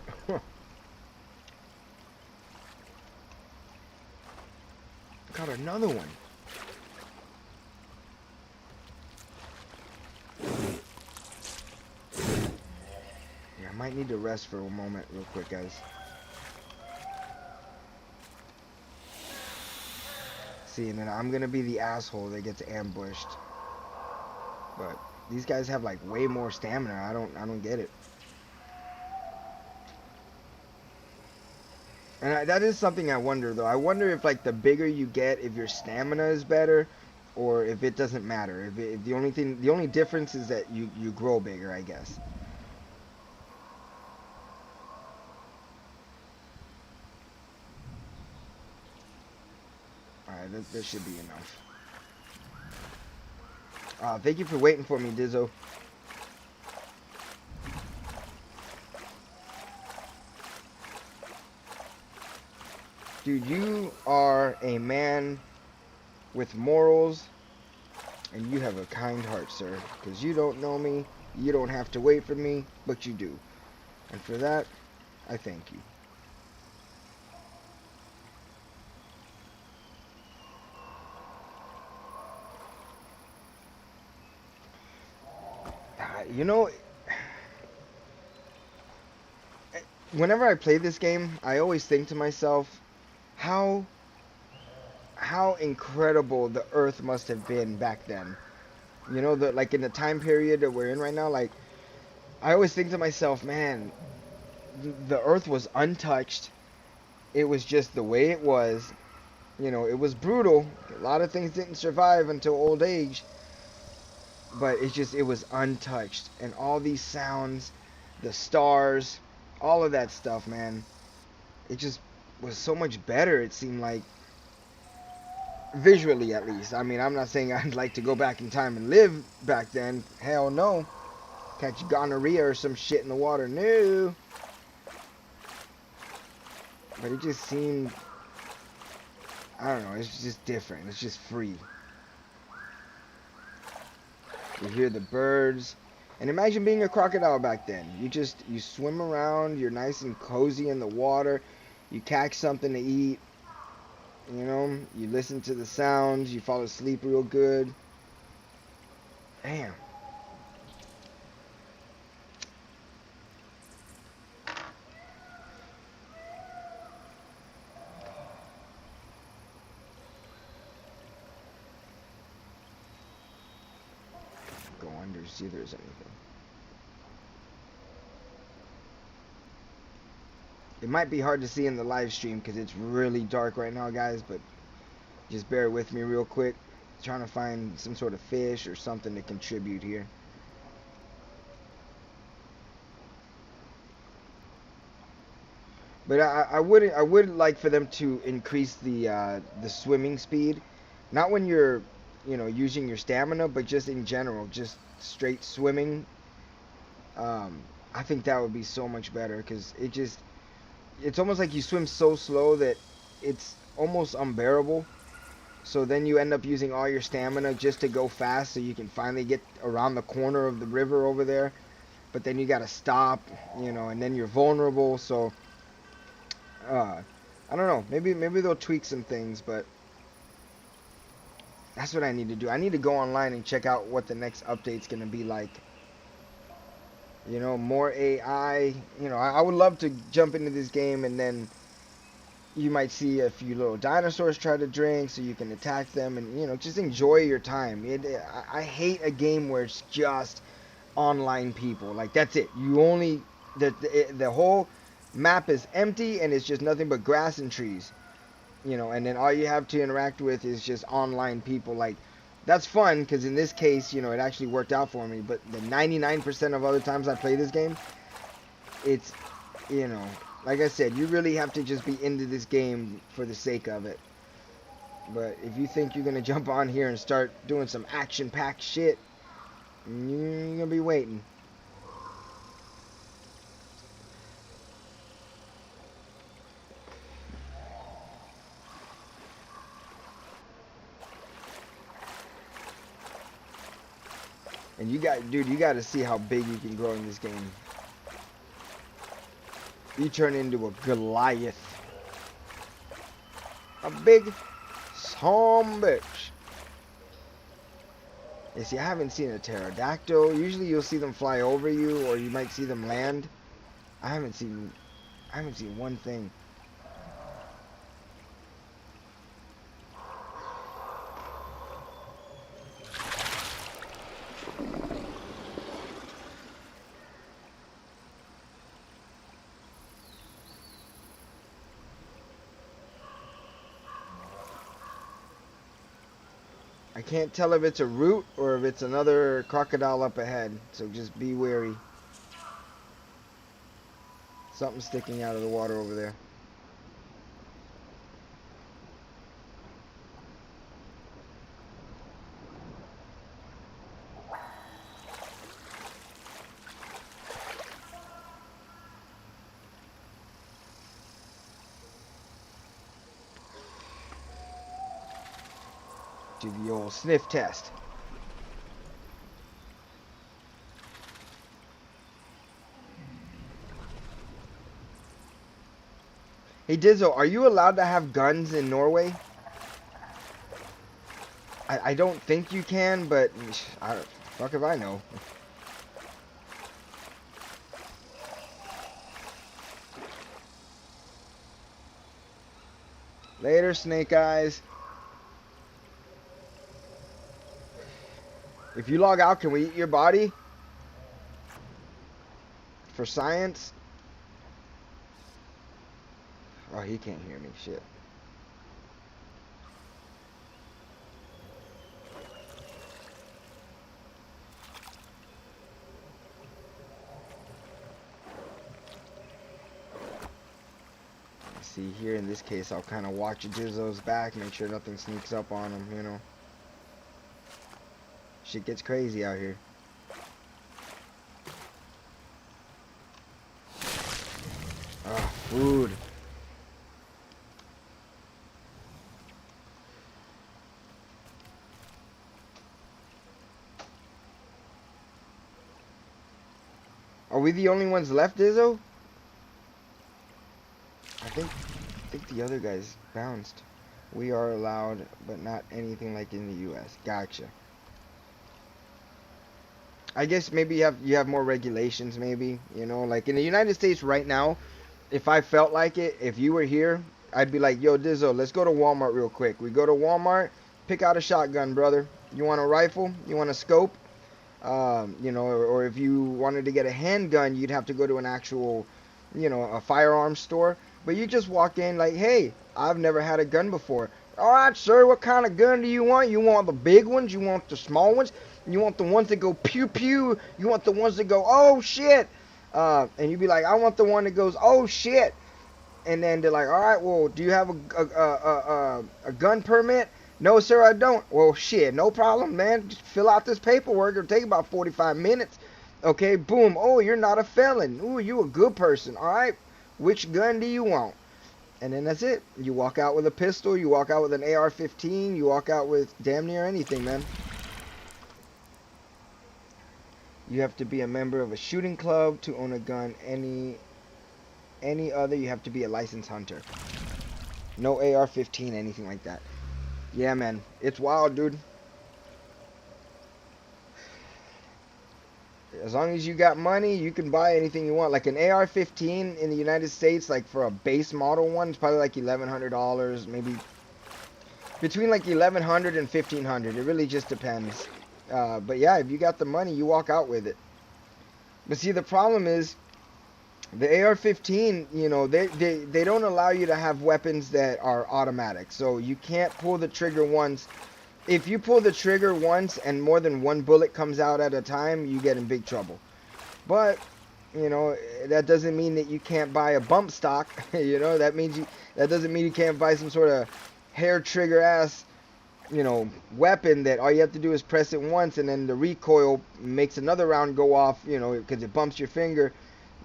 Got another one. Yeah, I might need to rest for a moment real quick, guys. See, and then I'm gonna be the asshole that gets ambushed. But these guys have like way more stamina. I don't get it. And that is something I wonder though. I wonder if like the bigger you get, if your stamina is better, or if it doesn't matter. If the only difference is that you grow bigger, I guess. All right, that should be enough. Thank you for waiting for me, Dizzo. Dude, you are a man with morals, and you have a kind heart, sir. Because you don't know me, you don't have to wait for me, but you do. And for that, I thank you. You know, whenever I play this game, I always think to myself, how how incredible the Earth must have been back then. You know, the like in the time period that we're in right now, like I always think to myself, man, the Earth was untouched. It was just the way it was. You know, it was brutal. A lot of things didn't survive until old age, but it was untouched. And all these sounds, the stars, all of that stuff, man, it just was so much better. It seemed like visually, at least. I mean, I'm not saying I'd like to go back in time and live back then. Hell no. Catch gonorrhea or some shit in the water. No. But it just seemed, I don't know, it's just different. It's just free. You hear the birds. And imagine being a crocodile back then. You swim around, you're nice and cozy in the water. You catch something to eat. You know, you listen to the sounds, you fall asleep real good. Damn. Go under, see if there's anything. It might be hard to see in the live stream because it's really dark right now, guys, but just bear with me real quick. Trying to find some sort of fish or something to contribute here. But I would like for them to increase the swimming speed, not when you're, you know, using your stamina, but just in general, just straight swimming. I think that would be so much better because it's almost like you swim so slow that it's almost unbearable. So then you end up using all your stamina just to go fast so you can finally get around the corner of the river over there. But then you gotta stop, you know, and then you're vulnerable. So uh, I don't know. Maybe they'll tweak some things, but that's what I need to do. I need to go online and check out what the next update's gonna be like. You know, more AI. You know, I would love to jump into this game and then you might see a few little dinosaurs try to drink so you can attack them and, you know, just enjoy your time. I hate a game where it's just online people. Like, that's it. You only, the whole map is empty and it's just nothing but grass and trees. You know, and then all you have to interact with is just online people. Like, that's fun because in this case, you know, it actually worked out for me. But the 99% of other times I play this game, it's, you know, like I said, you really have to just be into this game for the sake of it. But if you think you're gonna jump on here and start doing some action-packed shit, you're gonna be waiting. And dude, you got to see how big you can grow in this game. You turn into a Goliath. A big son bitch. You see, I haven't seen a pterodactyl. Usually you'll see them fly over you or you might see them land. I haven't seen one thing. I can't tell if it's a root or if it's another crocodile up ahead, so just be wary. Something sticking out of the water over there. Do the old sniff test. Hey Dizzo, are you allowed to have guns in Norway? I don't think you can, but fuck if I know. Later, Snake Eyes. If you log out, can we eat your body? For science? Oh, he can't hear me. Shit. See, here in this case, I'll kind of watch Jizzo's back, make sure nothing sneaks up on him, you know. Shit gets crazy out here. Oh, food. Are we the only ones left, Dizzo? I think the other guys bounced. We are allowed, but not anything like in the U.S. Gotcha. I guess maybe you have more regulations, maybe, you know, like in the United States right now. If I felt like it, if you were here, I'd be like, yo, Dizzo, let's go to Walmart real quick. We go to Walmart, pick out a shotgun, brother. You want a rifle? You want a scope? You know, or if you wanted to get a handgun, you'd have to go to an actual, you know, a firearms store. But you just walk in like, hey, I've never had a gun before. All right, sir, what kind of gun do you want? You want the big ones? You want the small ones? You want the ones that go pew pew? You want the ones that go, oh shit? And you'd be like, I want the one that goes, oh shit. And then they're like, all right, well, do you have a gun permit? No, sir, I don't. Well, shit, no problem, man. Just fill out this paperwork. It'll take about 45 minutes. Okay, boom. Oh, you're not a felon. Ooh, you a good person. All right, which gun do you want? And then that's it. You walk out with a pistol. You walk out with an AR-15. You walk out with damn near anything, man. You have to be a member of a shooting club to own a gun. Any other, you have to be a licensed hunter. No AR-15, anything like that. Yeah, man. It's wild, dude. As long as you got money, you can buy anything you want. Like an AR-15 in the United States, like for a base model one, it's probably like $1,100, maybe between like $1,100 and $1,500. It really just depends. But yeah, if you got the money, you walk out with it. But see, the problem is the AR-15, you know, they don't allow you to have weapons that are automatic. So you can't pull the trigger once. If you pull the trigger once and more than one bullet comes out at a time, you get in big trouble. But, you know, that doesn't mean that you can't buy a bump stock. You know, that doesn't mean you can't buy some sort of hair trigger ass, you know, weapon that all you have to do is press it once and then the recoil makes another round go off, you know, because it bumps your finger.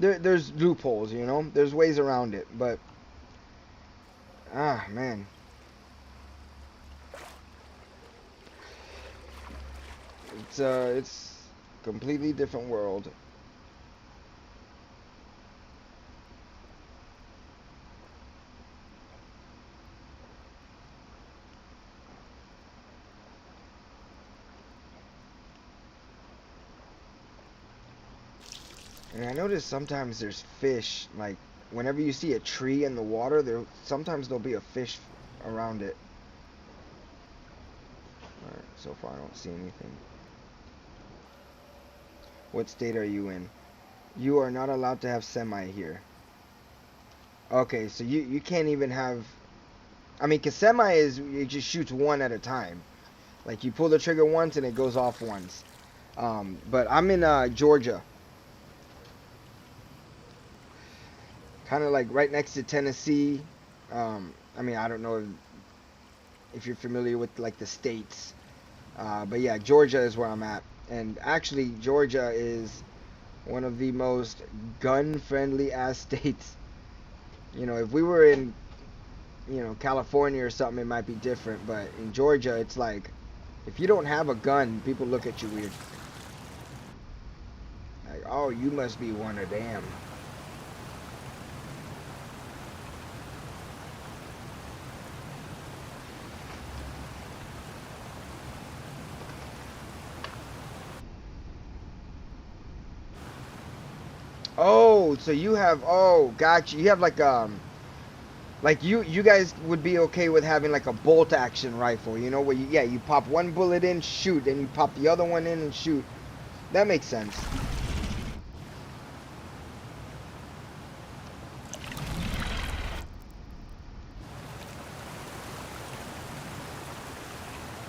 There's loopholes, you know. There's ways around it, but man. It's completely different world. And I notice sometimes there's fish, like whenever you see a tree in the water, sometimes there'll be a fish around it. Alright, so far I don't see anything. What state are you in? You are not allowed to have semi here. Okay, so you can't even have. I mean, 'cause semi it just shoots one at a time. Like you pull the trigger once and it goes off once. But I'm in Georgia. Kind of like right next to Tennessee. I mean, I don't know if you're familiar with like the states. But yeah, Georgia is where I'm at. And actually, Georgia is one of the most gun-friendly ass states. You know, if we were in, you know, California or something, it might be different. But in Georgia, it's like If you don't have a gun, people look at you weird. Like, oh, you must be one of them. Oh, so you have, oh, gotcha. You have like you guys would be okay with having like a bolt action rifle, you know, where you, yeah, you pop one bullet in, shoot, and you pop the other one in and shoot. That makes sense.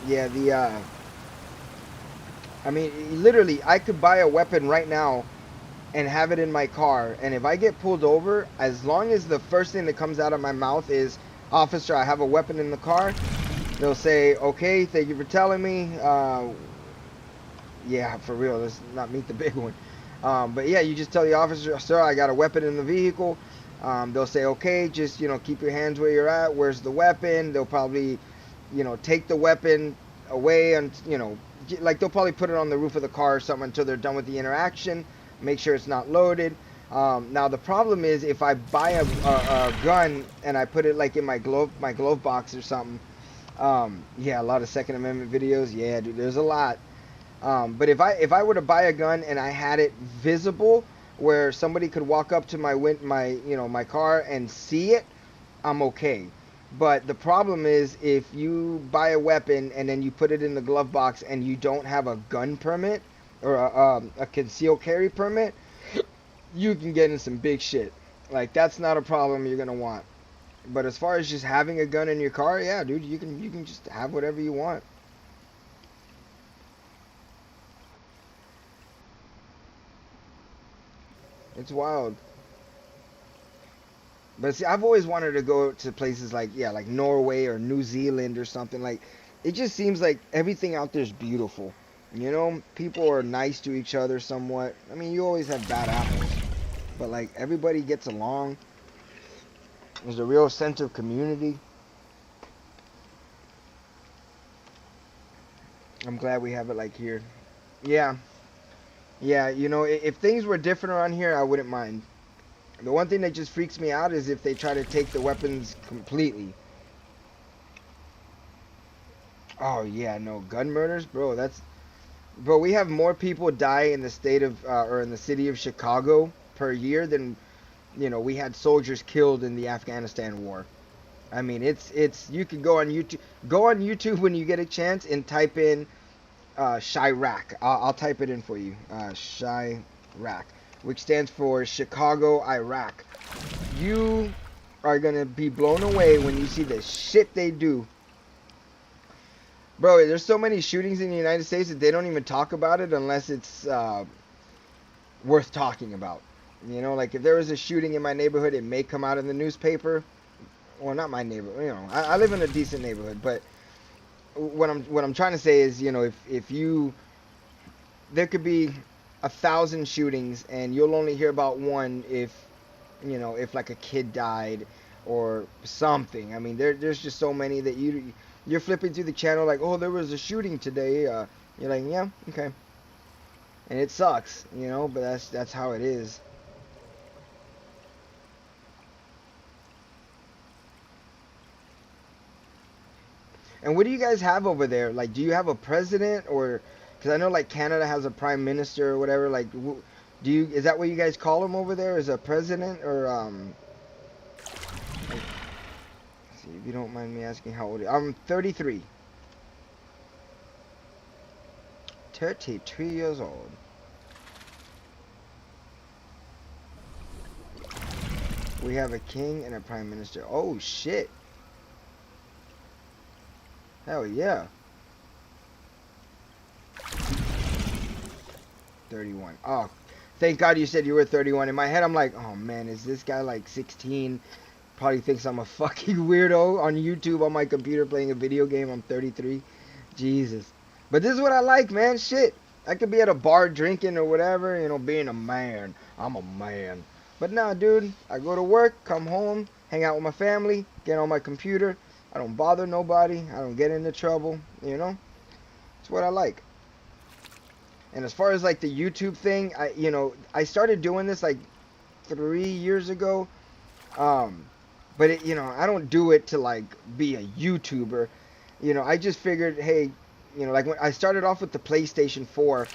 Yeah, I mean, literally, I could buy a weapon right now and have it in my car, and if I get pulled over, as long as the first thing that comes out of my mouth is, "Officer, I have a weapon in the car," they'll say, "Okay, thank you for telling me." Yeah, for real, let's not meet the big one. But yeah, you just tell the officer, "Sir, I got a weapon in the vehicle." They'll say, "Okay, just, you know, keep your hands where you're at. Where's the weapon?" They'll probably, you know, take the weapon away, and, you know, like, they'll probably put it on the roof of the car or something until they're done with the interaction. Make sure it's not loaded. Now the problem is, if I buy a gun and I put it like in my glove box or something. Yeah, a lot of Second Amendment videos. Yeah, dude, there's a lot. But if I were to buy a gun and I had it visible, where somebody could walk up to my car and see it, I'm okay. But the problem is, if you buy a weapon and then you put it in the glove box and you don't have a gun permit or a concealed carry permit, you can get in some big shit. Like, that's not a problem you're gonna want. But as far as just having a gun in your car, yeah, dude, you can just have whatever you want. It's wild. But see, I've always wanted to go to places like, yeah, like Norway or New Zealand or something. Like, it just seems like everything out there is beautiful. You know, people are nice to each other somewhat. I mean, you always have bad apples, but like, everybody gets along. There's a real sense of community. I'm glad we have it like here. Yeah, yeah. You know, if things were different around here, I wouldn't mind. The one thing that just freaks me out is if they try to take the weapons completely. Oh yeah, no, gun murders, bro. Bro. We have more people die in the state of or in the city of Chicago per year than, you know, we had soldiers killed in the Afghanistan war. I mean, it's you can go on YouTube when you get a chance and type in Chirac. I'll type it in for you. Chirac, which stands for Chicago, Iraq. You are gonna be blown away when you see the shit they do. Bro, there's so many shootings in the United States that they don't even talk about it unless it's worth talking about. You know, like, if there was a shooting in my neighborhood, it may come out in the newspaper. Well, not my neighborhood. You know, I live in a decent neighborhood, but what I'm trying to say is, you know, if you there could be 1,000 shootings and you'll only hear about one if, you know, if like a kid died or something. I mean, there's just so many that you're flipping through the channel like, oh, there was a shooting today. You're like, yeah, okay, and it sucks, you know, but that's how it is. And what do you guys have over there? Like, do you have a president, or because I know like Canada has a prime minister or whatever. Like, do you is that what you guys call him over there? Is a president or like, see, if you don't mind me asking, how old are you? I'm 33. 33 years old. We have a king and a prime minister. Oh shit. Hell yeah. 31. Oh, thank God you said you were 31. In my head, I'm like, oh man, is this guy like 16? Probably thinks I'm a fucking weirdo on YouTube on my computer playing a video game. I'm 33. Jesus. But this is what I like, man. Shit. I could be at a bar drinking or whatever, you know, being a man. I'm a man. But nah, dude. I go to work, come home, hang out with my family, get on my computer. I don't bother nobody. I don't get into trouble, you know. It's what I like. And as far as like the YouTube thing, I started doing this like 3 years ago. Um, but I don't do it to like be a YouTuber. I just figured, hey, like when I started off with the PlayStation 4,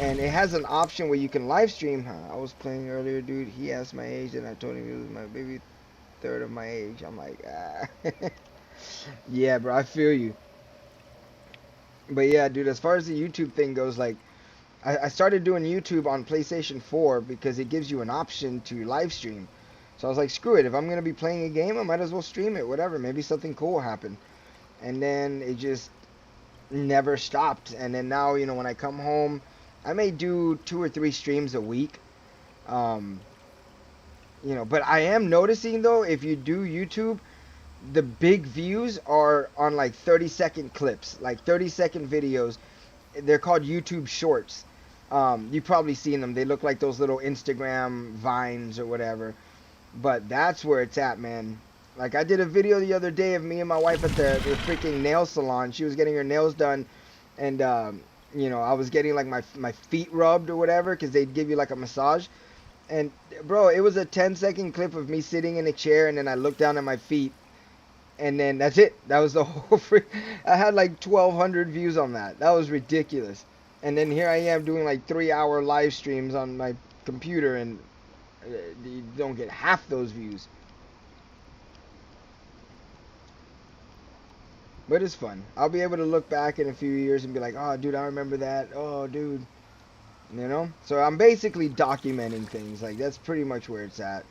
and it has an option where you can live stream. Huh, I was playing earlier, dude. He asked my age, and I told him he was my baby third of my age. I'm like, ah. Yeah, bro, I feel you. But yeah, dude, as far as the YouTube thing goes, like, I started doing YouTube on PlayStation 4 because it gives you an option to live stream. So I was like, screw it. If I'm going to be playing a game, I might as well stream it, whatever. Maybe something cool will happen. And then it just never stopped. And then now, when I come home, I may do 2 or 3 streams a week. Um, but I am noticing, though, if you do YouTube, the big views are on like 30-second clips, like 30-second videos. They're called YouTube Shorts. You've probably seen them. They look like those little Instagram vines or whatever. But that's where it's at, man. Like, I did a video the other day of me and my wife at the freaking nail salon. She was getting her nails done, and I was getting like my feet rubbed or whatever, because they'd give you like a massage. And bro, it was a 10-second clip of me sitting in a chair, and then I looked down at my feet, and then that's it. That was the whole free. I had like 1,200 views on that. That was ridiculous. And then here I am doing like 3-hour live streams on my computer, and you don't get half those views. But it's fun. I'll be able to look back in a few years and be like, oh, dude, I remember that. Oh, dude. So I'm basically documenting things. Like, that's pretty much where it's at.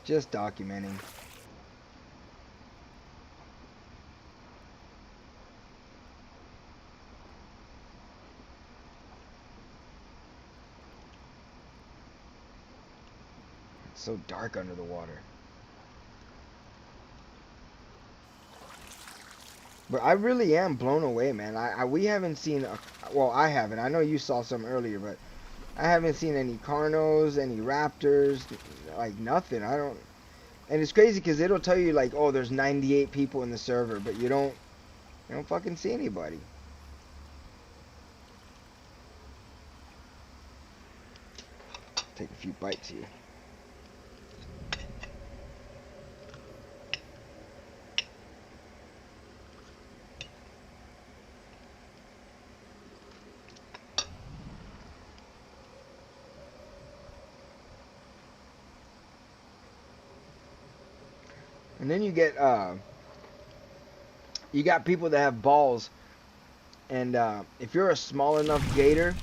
Just documenting. It's so dark under the water. But I really am blown away, man. We haven't seen, well, I haven't. I know you saw some earlier, but I haven't seen any Carnos, any Raptors, like nothing. I don't, and it's crazy because it'll tell you like, oh, there's 98 people in the server, but you don't fucking see anybody. Take a few bites here. And then you got people that have balls, and if you're a small enough gator,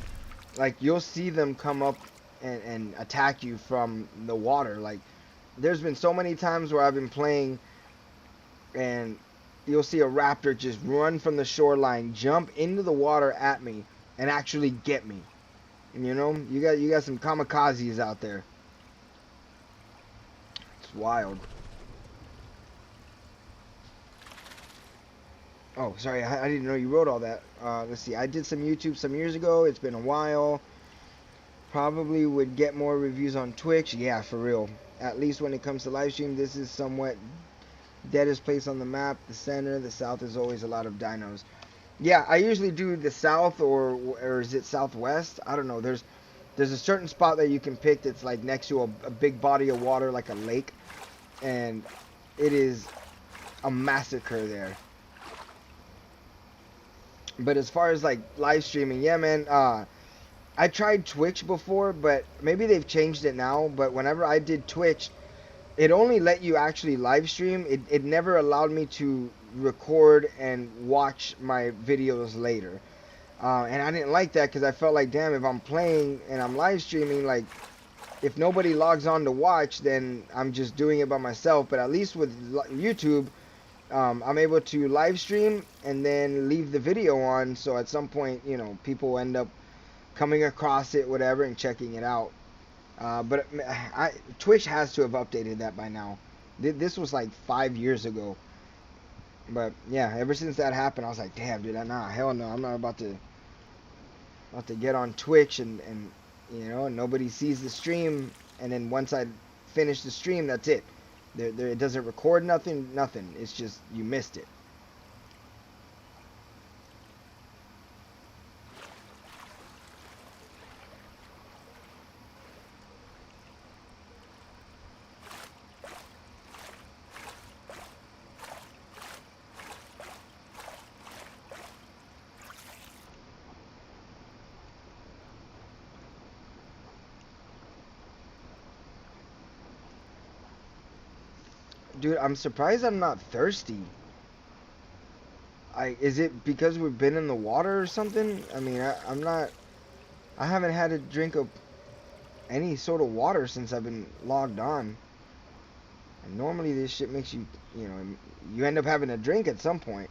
like you'll see them come up and attack you from the water. Like, there's been so many times where I've been playing, and you'll see a raptor just run from the shoreline, jump into the water at me, and actually get me. And, you got some kamikazes out there. It's wild. Oh, sorry, I didn't know you wrote all that. Let's see, I did some YouTube some years ago. It's been a while. Probably would get more reviews on Twitch. Yeah, for real. At least when it comes to live stream, this is somewhat deadest place on the map. The center, the south is always a lot of dinos. Yeah, I usually do the south, or is it southwest? I don't know. There's a certain spot that you can pick that's like next to a big body of water, like a lake, and it is a massacre there. But as far as like live streaming, yeah, man. I tried Twitch before, but maybe they've changed it now. But whenever I did Twitch, it only let you actually live stream. It never allowed me to record and watch my videos later. And I didn't like that because I felt like, damn, if I'm playing and I'm live streaming, like, if nobody logs on to watch, then I'm just doing it by myself. But at least with YouTube, I'm able to live stream and then leave the video on. So at some point, people end up coming across it, whatever, and checking it out. But Twitch has to have updated that by now. This was like 5 years ago. But yeah, ever since that happened, I was like, damn, dude, nah, hell no, I'm not about to get on Twitch and nobody sees the stream, and then once I finish the stream, that's it. It doesn't record nothing. It's just you missed it. Dude, I'm surprised I'm not thirsty. Is it because we've been in the water or something? I mean, I'm not. I haven't had a drink of any sort of water since I've been logged on. And normally this shit makes you, you know, you end up having a drink at some point.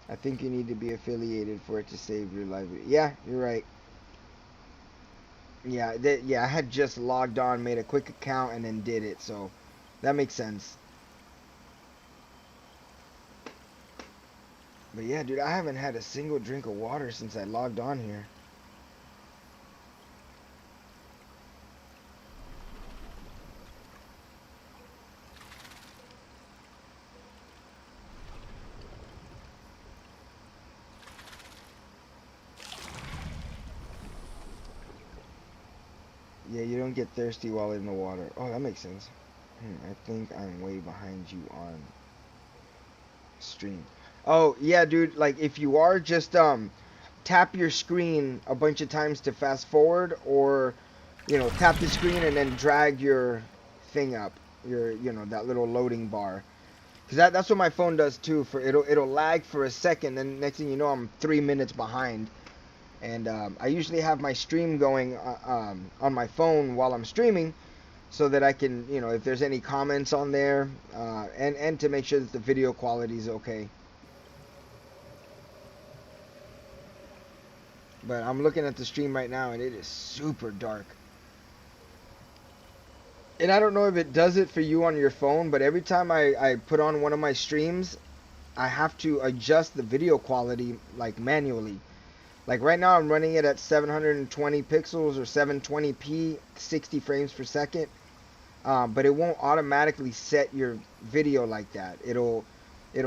I think you need to be affiliated for it to save your livelihood. Yeah, you're right. Yeah, yeah, I had just logged on, made a quick account, and then did it, so that makes sense. But yeah, dude, I haven't had a single drink of water since I logged on here. Yeah, you don't get thirsty while in the water. Oh, that makes sense. I think I'm way behind you on stream. Oh, yeah, dude, like if you are, just tap your screen a bunch of times to fast forward, or tap the screen and then drag your thing up, that little loading bar. Cause that's what my phone does too. For it'll lag for a second, then next thing you know, I'm 3 minutes behind. And I usually have my stream going on my phone while I'm streaming, so that I can, if there's any comments on there, and to make sure that the video quality is okay. But I'm looking at the stream right now, and it is super dark. And I don't know if it does it for you on your phone, but every time I put on one of my streams, I have to adjust the video quality, like, manually. Like right now I'm running it at 720 pixels or 720p, 60 frames per second. But it won't automatically set your video like that. It'll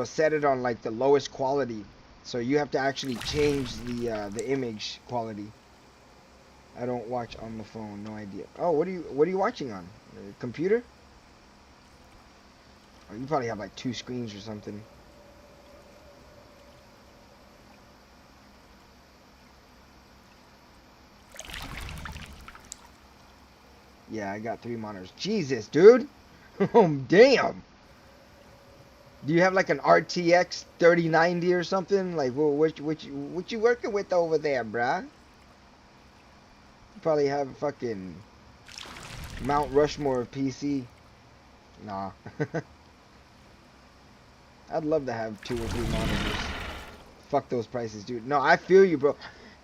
set it on like the lowest quality. So you have to actually change the image quality. I don't watch on the phone, no idea. Oh, what are you watching on? Computer? Oh, you probably have like 2 screens or something. Yeah, I got 3 monitors. Jesus, dude. Oh, damn. Do you have like an RTX 3090 or something? Like, what you working with over there, bruh? You probably have a fucking Mount Rushmore PC. Nah. I'd love to have 2 or 3 monitors. Fuck those prices, dude. No, I feel you, bro.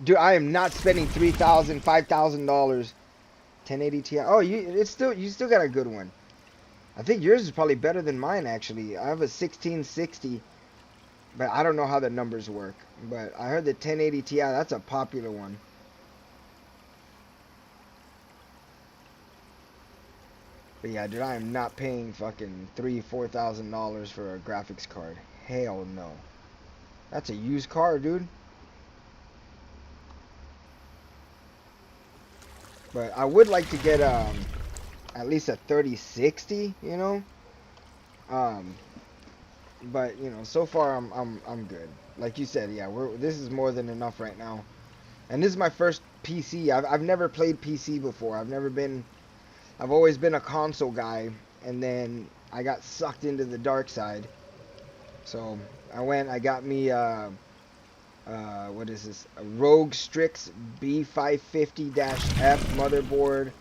Dude, I am not spending $3,000, $5,000. 1080 Ti. Oh, you still got a good one. I think yours is probably better than mine, actually. I have a 1660, but I don't know how the numbers work. But I heard the 1080 Ti, that's a popular one. But yeah, dude, I am not paying fucking $3,000-$4,000 for a graphics card. Hell no. That's a used car, dude. But I would like to get at least a 3060, But so far I'm good. Like you said, yeah, this is more than enough right now. And this is my first PC. I've never played PC before. I've always been a console guy, and then I got sucked into the dark side. So I got me what is this? A Rogue Strix B550-F motherboard,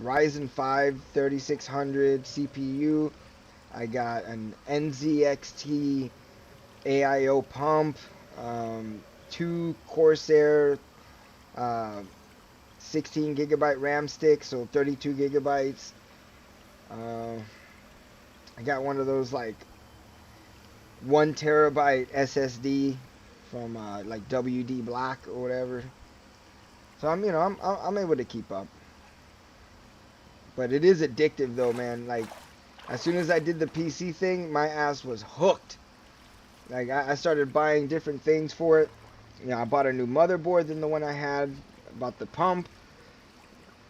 Ryzen 5 3600 CPU. I got an NZXT AIO pump, 2 Corsair 16 gigabyte RAM sticks, so 32 gigabytes. I got one of those like 1 terabyte SSD from like WD Black or whatever. So I'm able to keep up. But it is addictive though, man. Like as soon as I did the PC thing, my ass was hooked. Like I started buying different things for it. I bought a new motherboard than the one I had. I bought the pump.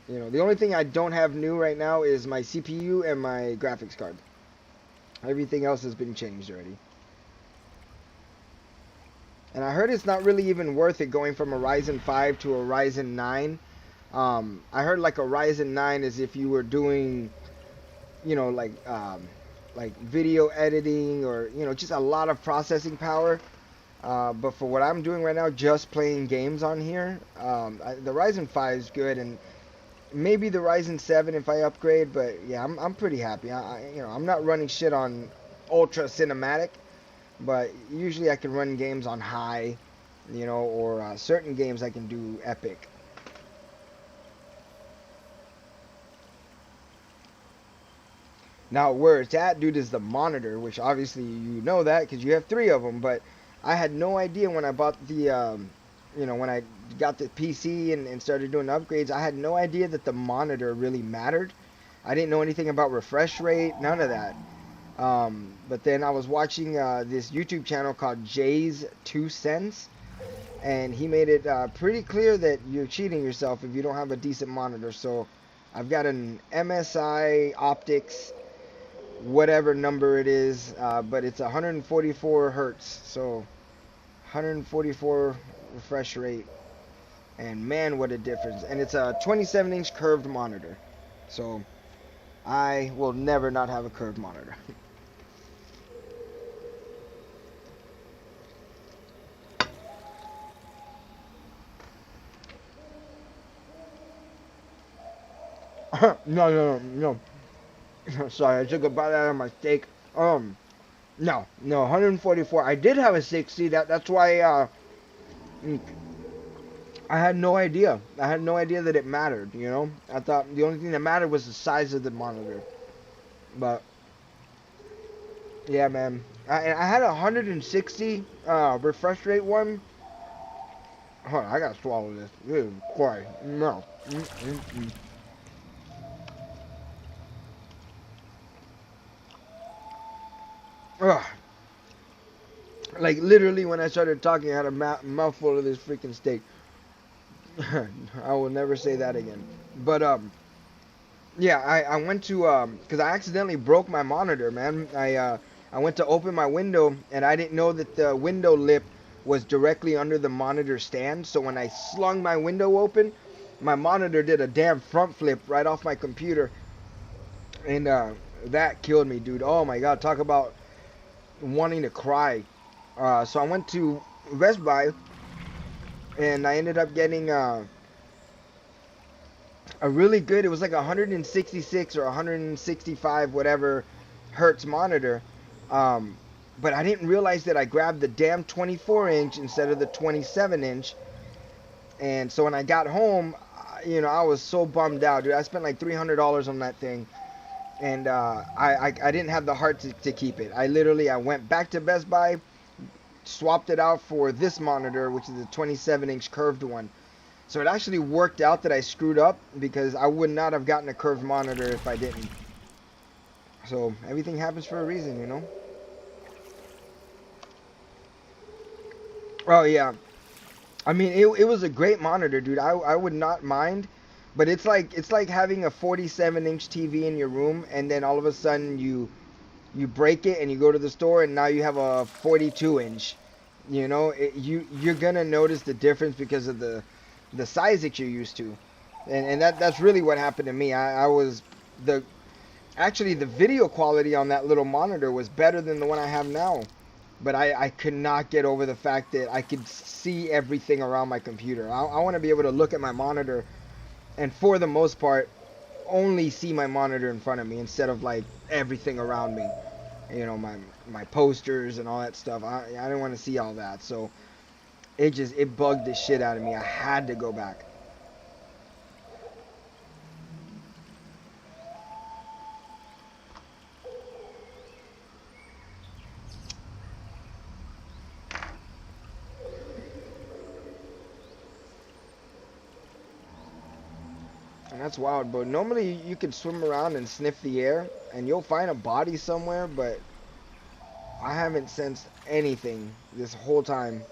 The only thing I don't have new right now is my CPU and my graphics card. Everything else has been changed already. And I heard it's not really even worth it going from a Ryzen 5 to a Ryzen 9. I heard like a Ryzen 9 is if you were doing you know, like video editing, or just a lot of processing power. But for what I'm doing right now, just playing games on here, the Ryzen 5 is good, and maybe the Ryzen 7 if I upgrade. But yeah, I'm pretty happy. I'm not running shit on ultra cinematic, but usually I can run games on high, or certain games I can do epic. Now, where it's at, dude, is the monitor, which obviously you know that because you have three of them. But I had no idea when I bought when I got the PC and started doing upgrades, I had no idea that the monitor really mattered. I didn't know anything about refresh rate, none of that. But then I was watching this YouTube channel called Jay's 2 Cents, and he made it pretty clear that you're cheating yourself if you don't have a decent monitor. So I've got an MSI Optics whatever number it is, but it's 144 hertz, so 144 refresh rate, and man, what a difference! And it's a 27-inch curved monitor, so I will never not have a curved monitor. No. Sorry, I took a bite out of my steak. No, 144. I did have a 60. That's why mm, I had no idea. I had no idea that it mattered. I thought the only thing that mattered was the size of the monitor. But yeah, man, I had a 160 refresh rate one. Hold on, I gotta swallow this. Good boy, no. Mm-mm-mm. Ugh. Like literally, when I started talking, I had a mouthful of this freaking steak. I will never say that again. But yeah, I went to because I accidentally broke my monitor, man. I went to open my window and I didn't know that the window lip was directly under the monitor stand. So when I slung my window open, my monitor did a damn front flip right off my computer, and that killed me, dude. Oh my god, talk about wanting to cry. So I went to Best Buy and I ended up getting a really good, it was like 166 or 165 whatever hertz monitor. Um, but I didn't realize that I grabbed the damn 24-inch instead of the 27-inch. And so when I got home, I was so bummed out, dude. I spent like $300 on that thing. And I didn't have the heart to keep it. I went back to Best Buy, swapped it out for this monitor, which is a 27-inch curved one. So it actually worked out that I screwed up, because I would not have gotten a curved monitor if I didn't. So everything happens for a reason. Oh yeah, I mean it was a great monitor, dude. I would not mind, but it's like having a 47-inch TV in your room, and then all of a sudden you break it and you go to the store and now you have a 42-inch. You're gonna notice the difference because of the size that you're used to, and that's really what happened to me. I was the actually the video quality on that little monitor was better than the one I have now, but I could not get over the fact that I could see everything around my computer. I want to be able to look at my monitor and for the most part only see my monitor in front of me instead of like everything around me. My posters and all that stuff. I didn't want to see all that, so it bugged the shit out of me. I had to go back. And that's wild, but normally you can swim around and sniff the air and you'll find a body somewhere, but I haven't sensed anything this whole time.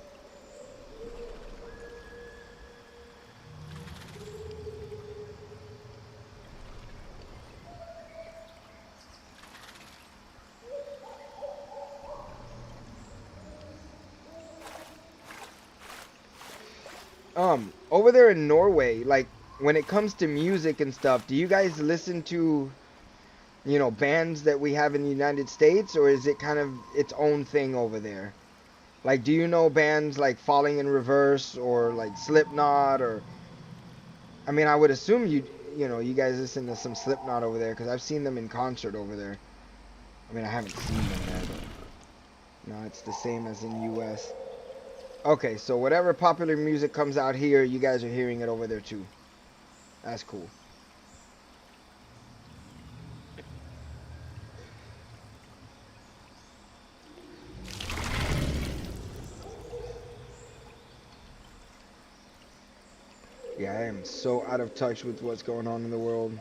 Over there in Norway, like when it comes to music and stuff, do you guys listen to you know, bands that we have in the United States, or is it kind of its own thing over there? Like, do you know bands like Falling in Reverse or like Slipknot or? I mean, I would assume you know, you guys listen to some Slipknot over there because I've seen them in concert over there. I mean, I haven't seen them there, but no, it's the same as in U.S. Okay, so whatever popular music comes out here, you guys are hearing it over there too. That's cool. Yeah, I am so out of touch with what's going on in the world.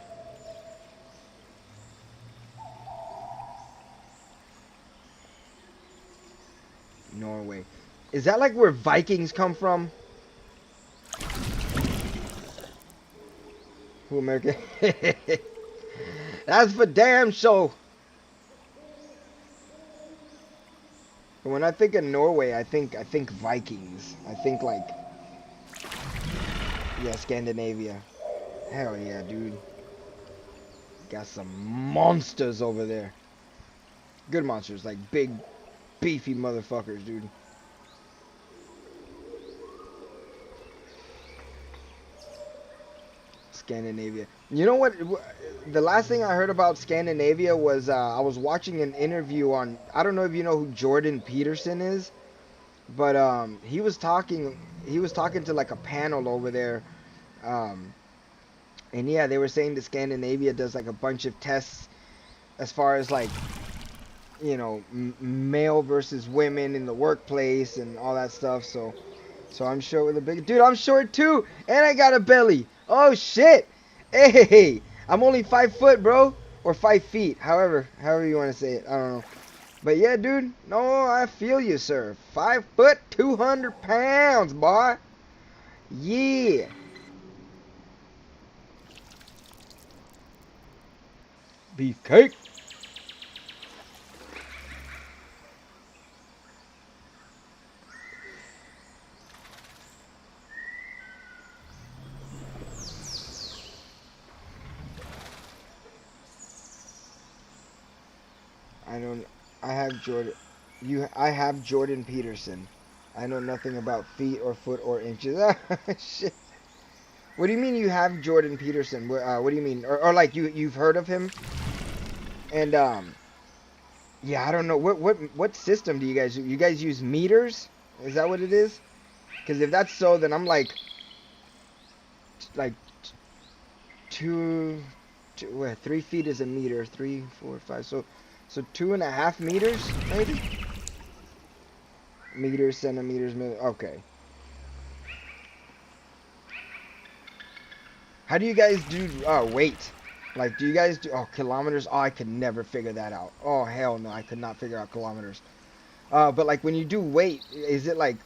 Norway. Is that like where Vikings come from? Who America? That's for damn sure. When I think of Norway, I think Vikings. I think like yeah, Scandinavia. Hell yeah, dude. Got some monsters over there. Good monsters, like big, beefy motherfuckers, dude. Scandinavia. You know what? The last thing I heard about Scandinavia was I was watching an interview on. I don't know if you know who Jordan Peterson is, but he was talking. He was talking to like a panel over there, um, and yeah, they were saying that Scandinavia does like a bunch of tests as far as like you know male versus women in the workplace and all that stuff. So I'm short with a big dude. I'm short too, and I got a belly. Oh shit! Hey, I'm only 5 foot, bro, or 5 feet. However you want to say it. I don't know. But yeah, dude. No, I feel you, sir. 5 foot, 200 pounds, boy. Yeah. Beefcake. I don't. I have Jordan. I have Jordan Peterson. I know nothing about feet or foot or inches. Shit. What do you mean you have Jordan Peterson? What do you mean? Or like you've heard of him? And yeah, I don't know what system do you guys use? You guys use meters? Is that what it is? Because if that's so, then I'm like two, 3 feet is a meter. 3, 4, 5. So 2.5 meters maybe. Meters, centimeters, okay. How do you guys do weight? Like, do you guys do kilometers? Oh, I could never figure that out. Oh hell no, I could not figure out kilometers. But like when you do weight, is it like,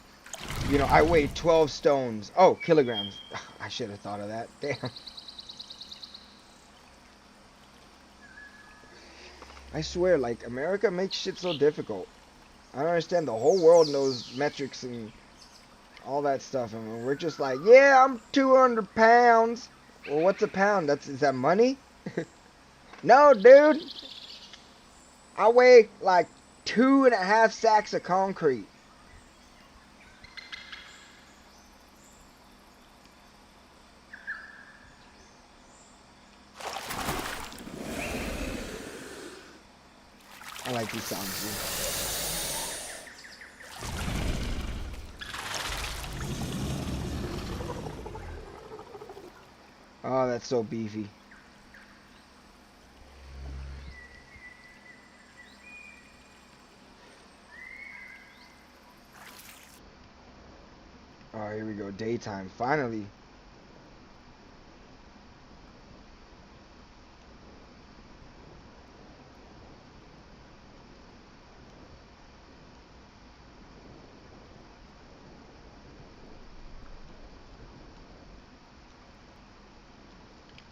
you know, I weigh 12 stones. Oh, kilograms. I should have thought of that. Damn. I swear, like America makes shit so difficult. I don't understand. The whole world knows metrics and all that stuff, and we're just like, yeah, I'm 200 pounds. Well, what's a pound? Is that money? No, dude. I weigh like 2.5 sacks of concrete. I like these songs, dude. Oh, that's so beefy. Oh, here we go. Daytime. Finally.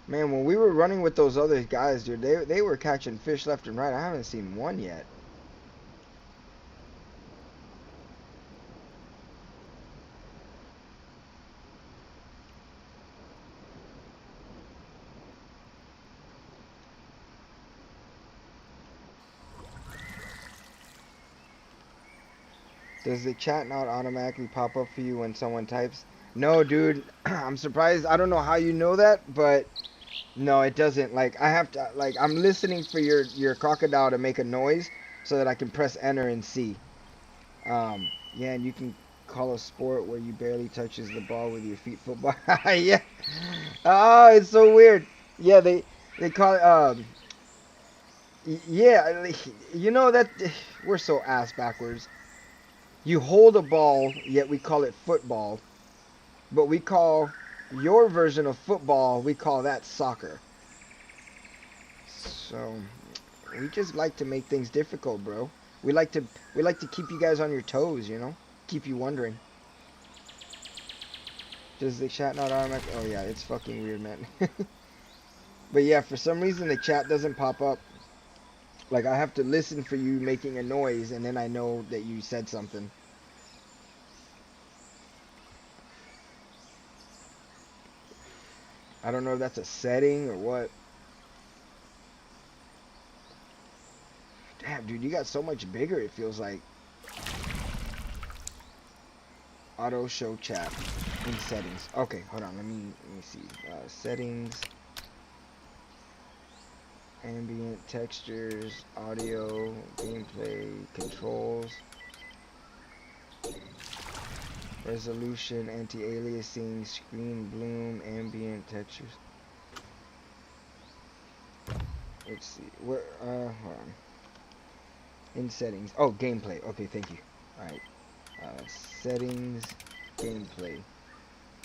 Man, when we were running with those other guys, dude, they were catching fish left and right. I haven't seen one yet. Does the chat not automatically pop up for you when someone types? No, dude. I'm surprised. I don't know how you know that, but no, it doesn't. Like I have to like I'm listening for your crocodile to make a noise so that I can press enter and see. Yeah, and you can call a sport where you barely touches the ball with your feet football. Yeah. Oh, it's so weird. Yeah, they call it yeah, you know that we're so ass backwards. You hold a ball, yet we call it football, but we call your version of football, we call that soccer. So, we just like to make things difficult, bro. We like to we like to keep you guys on your toes, you know? Keep you wondering. Does the chat not automatic? Oh yeah, it's fucking weird, man. But yeah, for some reason the chat doesn't pop up. Like I have to listen for you making a noise and then I know that you said something. I don't know if that's a setting or what. Damn, dude, you got so much bigger it feels like. Auto show chat in settings. Okay, hold on, let me see. Settings, ambient textures, audio, gameplay, controls, resolution, anti-aliasing, screen bloom, ambient textures. Let's see. Where hold on. In settings. Oh, gameplay. Okay, thank you. Alright. Settings, gameplay.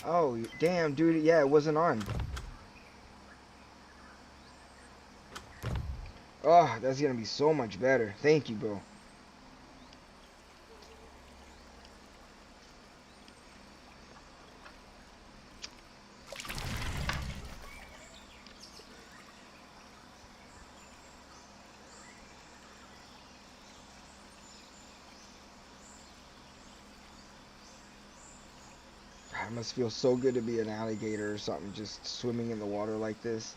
Oh, damn, dude. Yeah, it wasn't on. Oh, that's gonna be so much better. Thank you, bro. It must feel so good to be an alligator or something, just swimming in the water like this.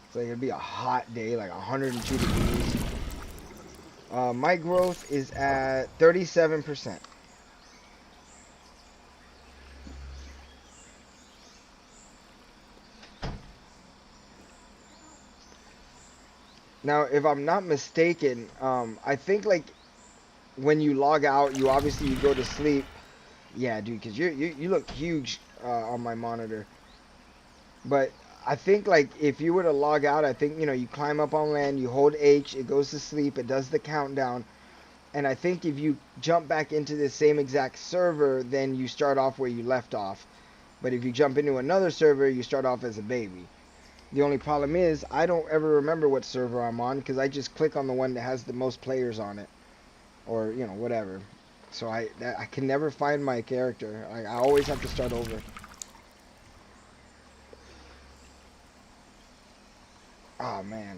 It's like it'd be a hot day, like 102 degrees. My growth is at 37%. Now, if I'm not mistaken, I think like when you log out, you obviously you go to sleep. Yeah, dude, because you look huge on my monitor. But I think like if you were to log out, I think you climb up on land, you hold H, it goes to sleep, it does the countdown, and I think if you jump back into the same exact server, then you start off where you left off. But if you jump into another server, you start off as a baby. The only problem is I don't ever remember what server I'm on because I just click on the one that has the most players on it, or whatever. So I can never find my character. I always have to start over. Oh man.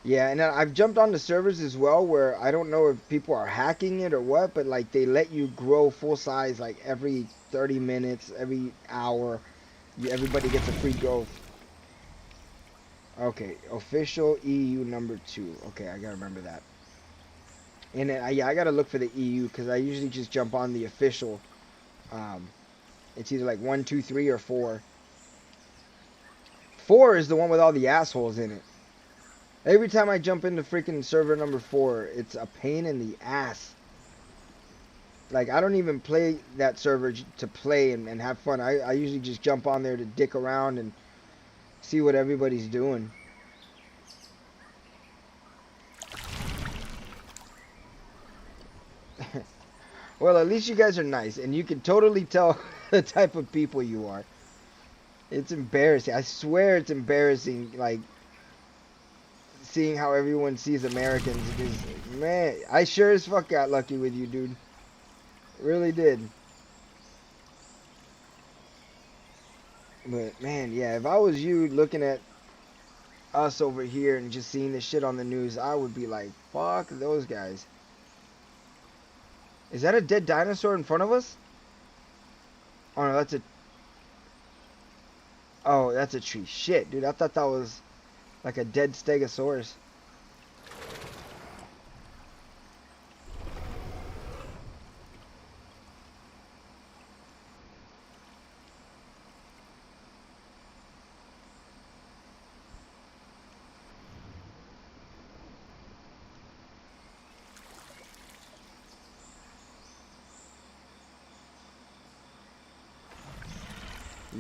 Yeah, and I've jumped on the servers as well where I don't know if people are hacking it or what, but like they let you grow full size like every 30 minutes, every hour. Everybody gets a free growth. Okay, official EU number 2. Okay, I gotta remember that. And then, yeah, I gotta look for the EU because I usually just jump on the official. Um, it's either like 1, 2, 3, or 4. 4 is the one with all the assholes in it. Every time I jump into freaking server number 4, it's a pain in the ass. Like, I don't even play that server to play and have fun. I usually just jump on there to dick around and see what everybody's doing. Well, at least you guys are nice, and you can totally tell the type of people you are. It's embarrassing. I swear it's embarrassing, like, seeing how everyone sees Americans. Because, man, I sure as fuck got lucky with you, dude. Really did. But, man, yeah, if I was you looking at us over here and just seeing this shit on the news, I would be like, fuck those guys. Is that a dead dinosaur in front of us? Oh, no, that's a... Oh, that's a tree. Shit, dude, I thought that was like a dead stegosaurus.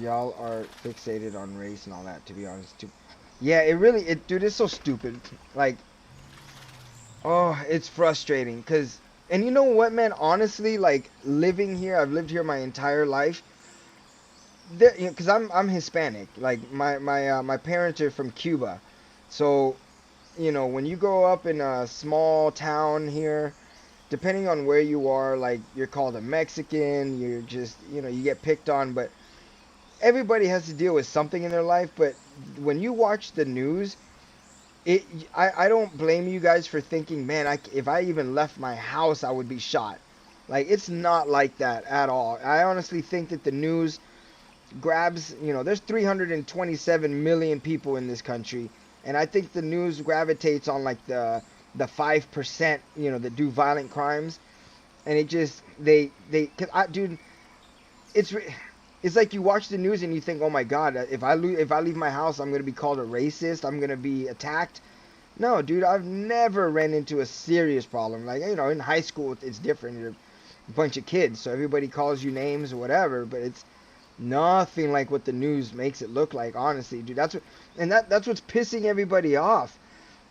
Y'all are fixated on race and all that, to be honest. Yeah, it really, dude, it's so stupid. Like, oh, it's frustrating. And you know what, man? Honestly, like, living here, I've lived here my entire life. There, you know, cause I'm Hispanic. Like, my parents are from Cuba, so you know, when you grow up in a small town here, depending on where you are, like, you're called a Mexican. You're just, you know, you get picked on, but everybody has to deal with something in their life. But when you watch the news, it I don't blame you guys for thinking, man, if I even left my house, I would be shot. Like, it's not like that at all. I honestly think that the news grabs, you know, there's 327 million people in this country, and I think the news gravitates on like the 5%, you know, that do violent crimes, and it just cause dude, it's it's like you watch the news and you think, oh my god, if I leave my house, I'm gonna be called a racist, I'm gonna be attacked. No, dude, I've never ran into a serious problem. Like, you know, in high school, it's different. You're a bunch of kids, so everybody calls you names or whatever, but it's nothing like what the news makes it look like, honestly, dude. That's what's pissing everybody off,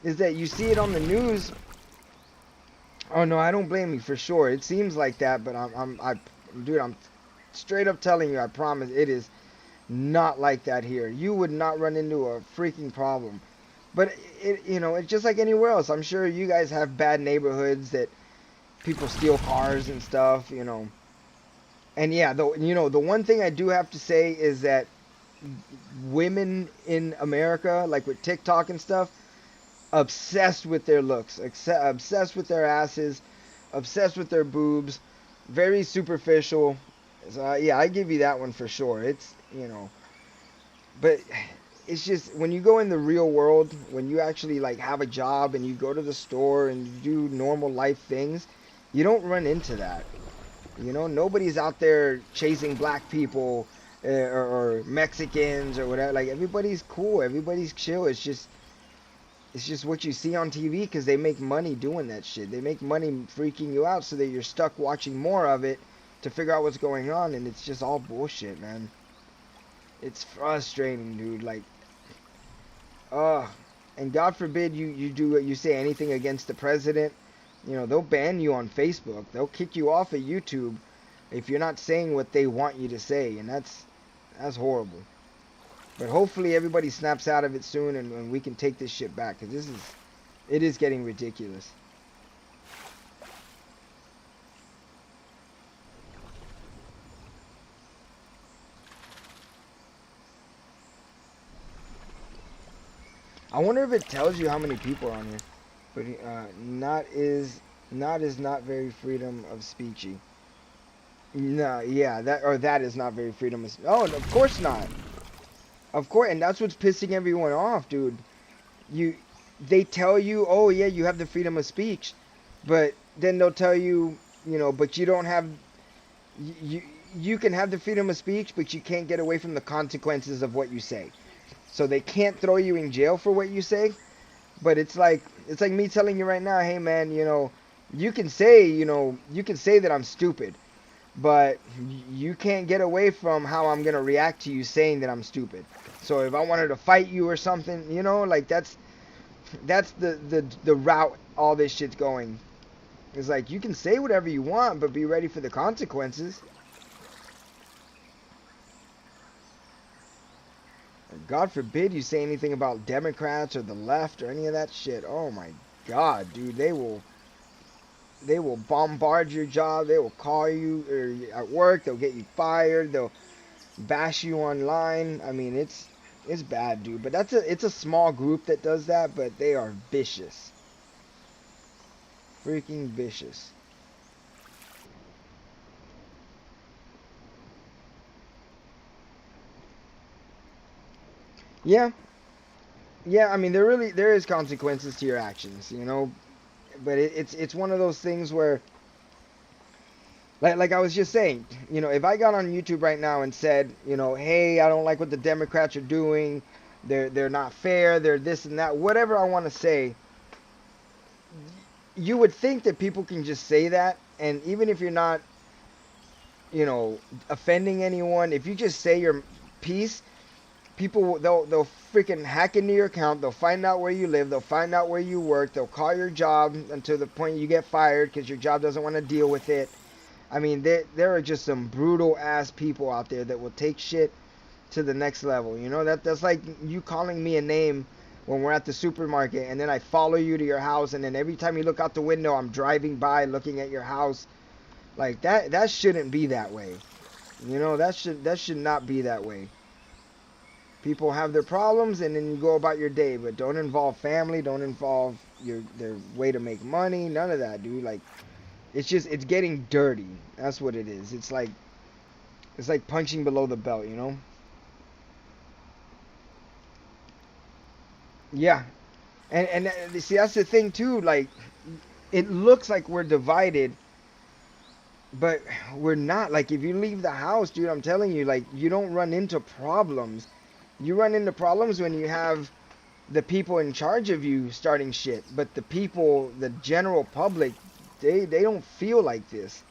is that you see it on the news. Oh no, I don't blame you for sure. It seems like that, but dude, I'm straight up telling you, I promise, it is not like that here. You would not run into a freaking problem. But you know, it's just like anywhere else. I'm sure you guys have bad neighborhoods that people steal cars and stuff, you know. And yeah, though, you know, the one thing I do have to say is that women in America, like with TikTok and stuff, obsessed with their looks, obsessed with their asses, obsessed with their boobs, very superficial. So yeah, I give you that one for sure. It's, you know, but it's just when you go in the real world, when you actually like have a job and you go to the store and you do normal life things, you don't run into that. You know, nobody's out there chasing black people, or Mexicans or whatever. Like, everybody's cool, everybody's chill. It's just what you see on TV, because they make money doing that shit. They make money freaking you out so that you're stuck watching more of it to figure out what's going on, and it's just all bullshit, man. It's frustrating, dude. Like, uh, and God forbid you say anything against the president. You know, they'll ban you on Facebook. They'll kick you off of YouTube if you're not saying what they want you to say, and that's horrible. But hopefully everybody snaps out of it soon, and we can take this shit back, because it is getting ridiculous. I wonder if it tells you how many people are on here. But not very freedom of speechy. No, yeah, that is not very freedom of. Oh, of course not. Of course, and that's what's pissing everyone off, dude. You, they tell you, oh yeah, you have the freedom of speech, but then they'll tell you, you know, but you don't have, you you can have the freedom of speech, but you can't get away from the consequences of what you say. So they can't throw you in jail for what you say, but it's like me telling you right now, hey man, you know, you can say that I'm stupid, but you can't get away from how I'm gonna react to you saying that I'm stupid. So if I wanted to fight you or something, you know, like that's the route all this shit's going. It's like, you can say whatever you want, but be ready for the consequences. God forbid you say anything about Democrats or the left or any of that shit. Oh my God, dude, they will bombard your job. They will call you at work. They'll get you fired. They'll bash you online. I mean, it's bad, dude. But it's a small group that does that, but they are vicious. Freaking vicious. Yeah. Yeah, I mean, there is consequences to your actions, you know, but it's one of those things where, like I was just saying, you know, if I got on YouTube right now and said, you know, hey, I don't like what the Democrats are doing, they're not fair, they're this and that, whatever I want to say, you would think that people can just say that, and even if you're not, you know, offending anyone, if you just say peace, people they'll freaking hack into your account. They'll find out where you live. They'll find out where you work. They'll call your job until the point you get fired because your job doesn't want to deal with it. I mean, there are just some brutal ass people out there that will take shit to the next level. You know, that's like you calling me a name when we're at the supermarket, and then I follow you to your house, and then every time you look out the window, I'm driving by looking at your house. Like that shouldn't be that way. You know, that should not be that way. People have their problems, and then you go about your day, but don't involve family, don't involve their way to make money, none of that, dude. Like, it's getting dirty. That's what it is. It's like punching below the belt, you know? Yeah. And see, that's the thing too. Like, it looks like we're divided, but we're not. Like, if you leave the house, dude, I'm telling you, like, you don't run into problems. You run into problems when you have the people in charge of you starting shit, but the people, the general public, they don't feel like this,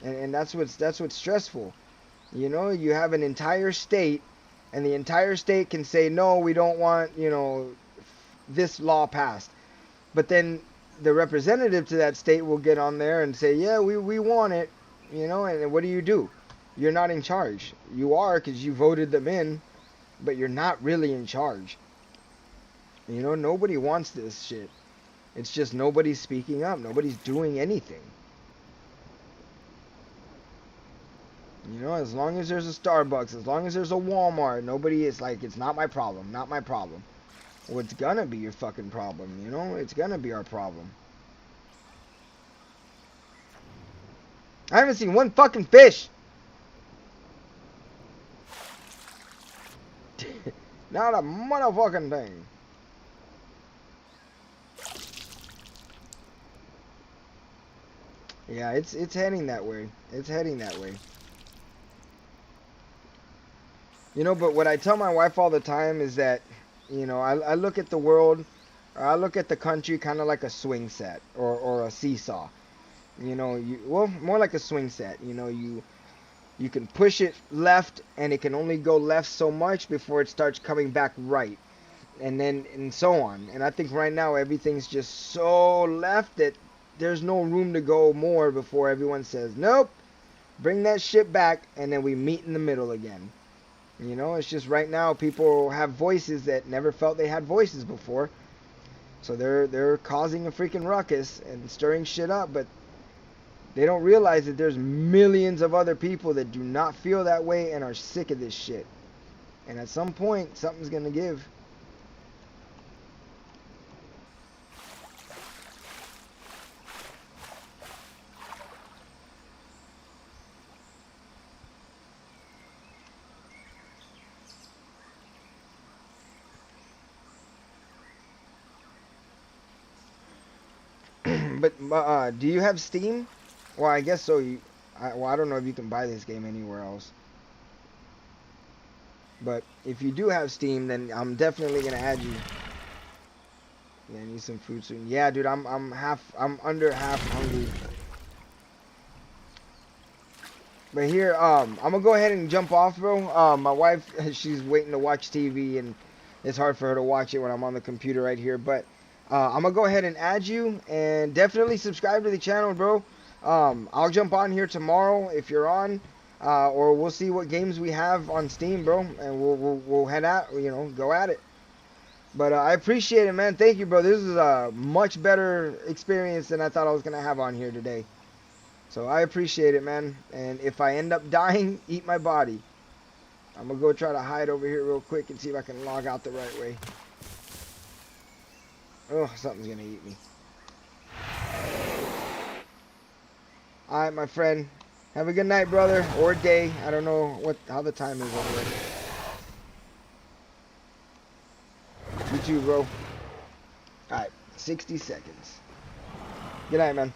and that's what's stressful. You know, you have an entire state, and the entire state can say no, we don't want, you know, this law passed, but then the representative to that state will get on there and say, yeah, we want it, you know, and what do? You're not in charge. You are, because you voted them in, but you're not really in charge. You know, nobody wants this shit. It's just nobody's speaking up. Nobody's doing anything. You know, as long as there's a Starbucks, as long as there's a Walmart, nobody is like, it's not my problem, not my problem. Well, it's gonna be your fucking problem, you know? It's gonna be our problem. I haven't seen one fucking fish! Not a motherfucking thing. Yeah, it's heading that way. It's heading that way. You know, but what I tell my wife all the time is that, you know, I look at the world, or I look at the country kind of like a swing set or a seesaw. You know, well, more like a swing set. You know, you can push it left, and it can only go left so much before it starts coming back right, and so on. And I think right now everything's just so left that there's no room to go more before everyone says nope, bring that shit back, and then we meet in the middle again. You know, it's just right now people have voices that never felt they had voices before. So they're causing a freaking ruckus and stirring shit up, but they don't realize that there's millions of other people that do not feel that way and are sick of this shit. And at some point, something's gonna give. But do you have Steam? Well, I guess so. I don't know if you can buy this game anywhere else. But if you do have Steam, then I'm definitely gonna add you. Yeah, I need some food soon. Yeah, dude, I'm under half hungry. But here, I'm gonna go ahead and jump off, bro. My wife, she's waiting to watch TV, and it's hard for her to watch it when I'm on the computer right here. But I'm gonna go ahead and add you, and definitely subscribe to the channel, bro. I'll jump on here tomorrow if you're on, or we'll see what games we have on Steam, bro, and we'll head out, you know, go at it. But I appreciate it, man. Thank you, bro. This is a much better experience than I thought I was gonna have on here today. So I appreciate it, man. And if I end up dying, eat my body. I'm gonna go try to hide over here real quick and see if I can log out the right way. Oh, something's gonna eat me. Alright, my friend. Have a good night, brother. Or day. I don't know how the time is over there. You too, bro. Alright, 60 seconds. Good night, man.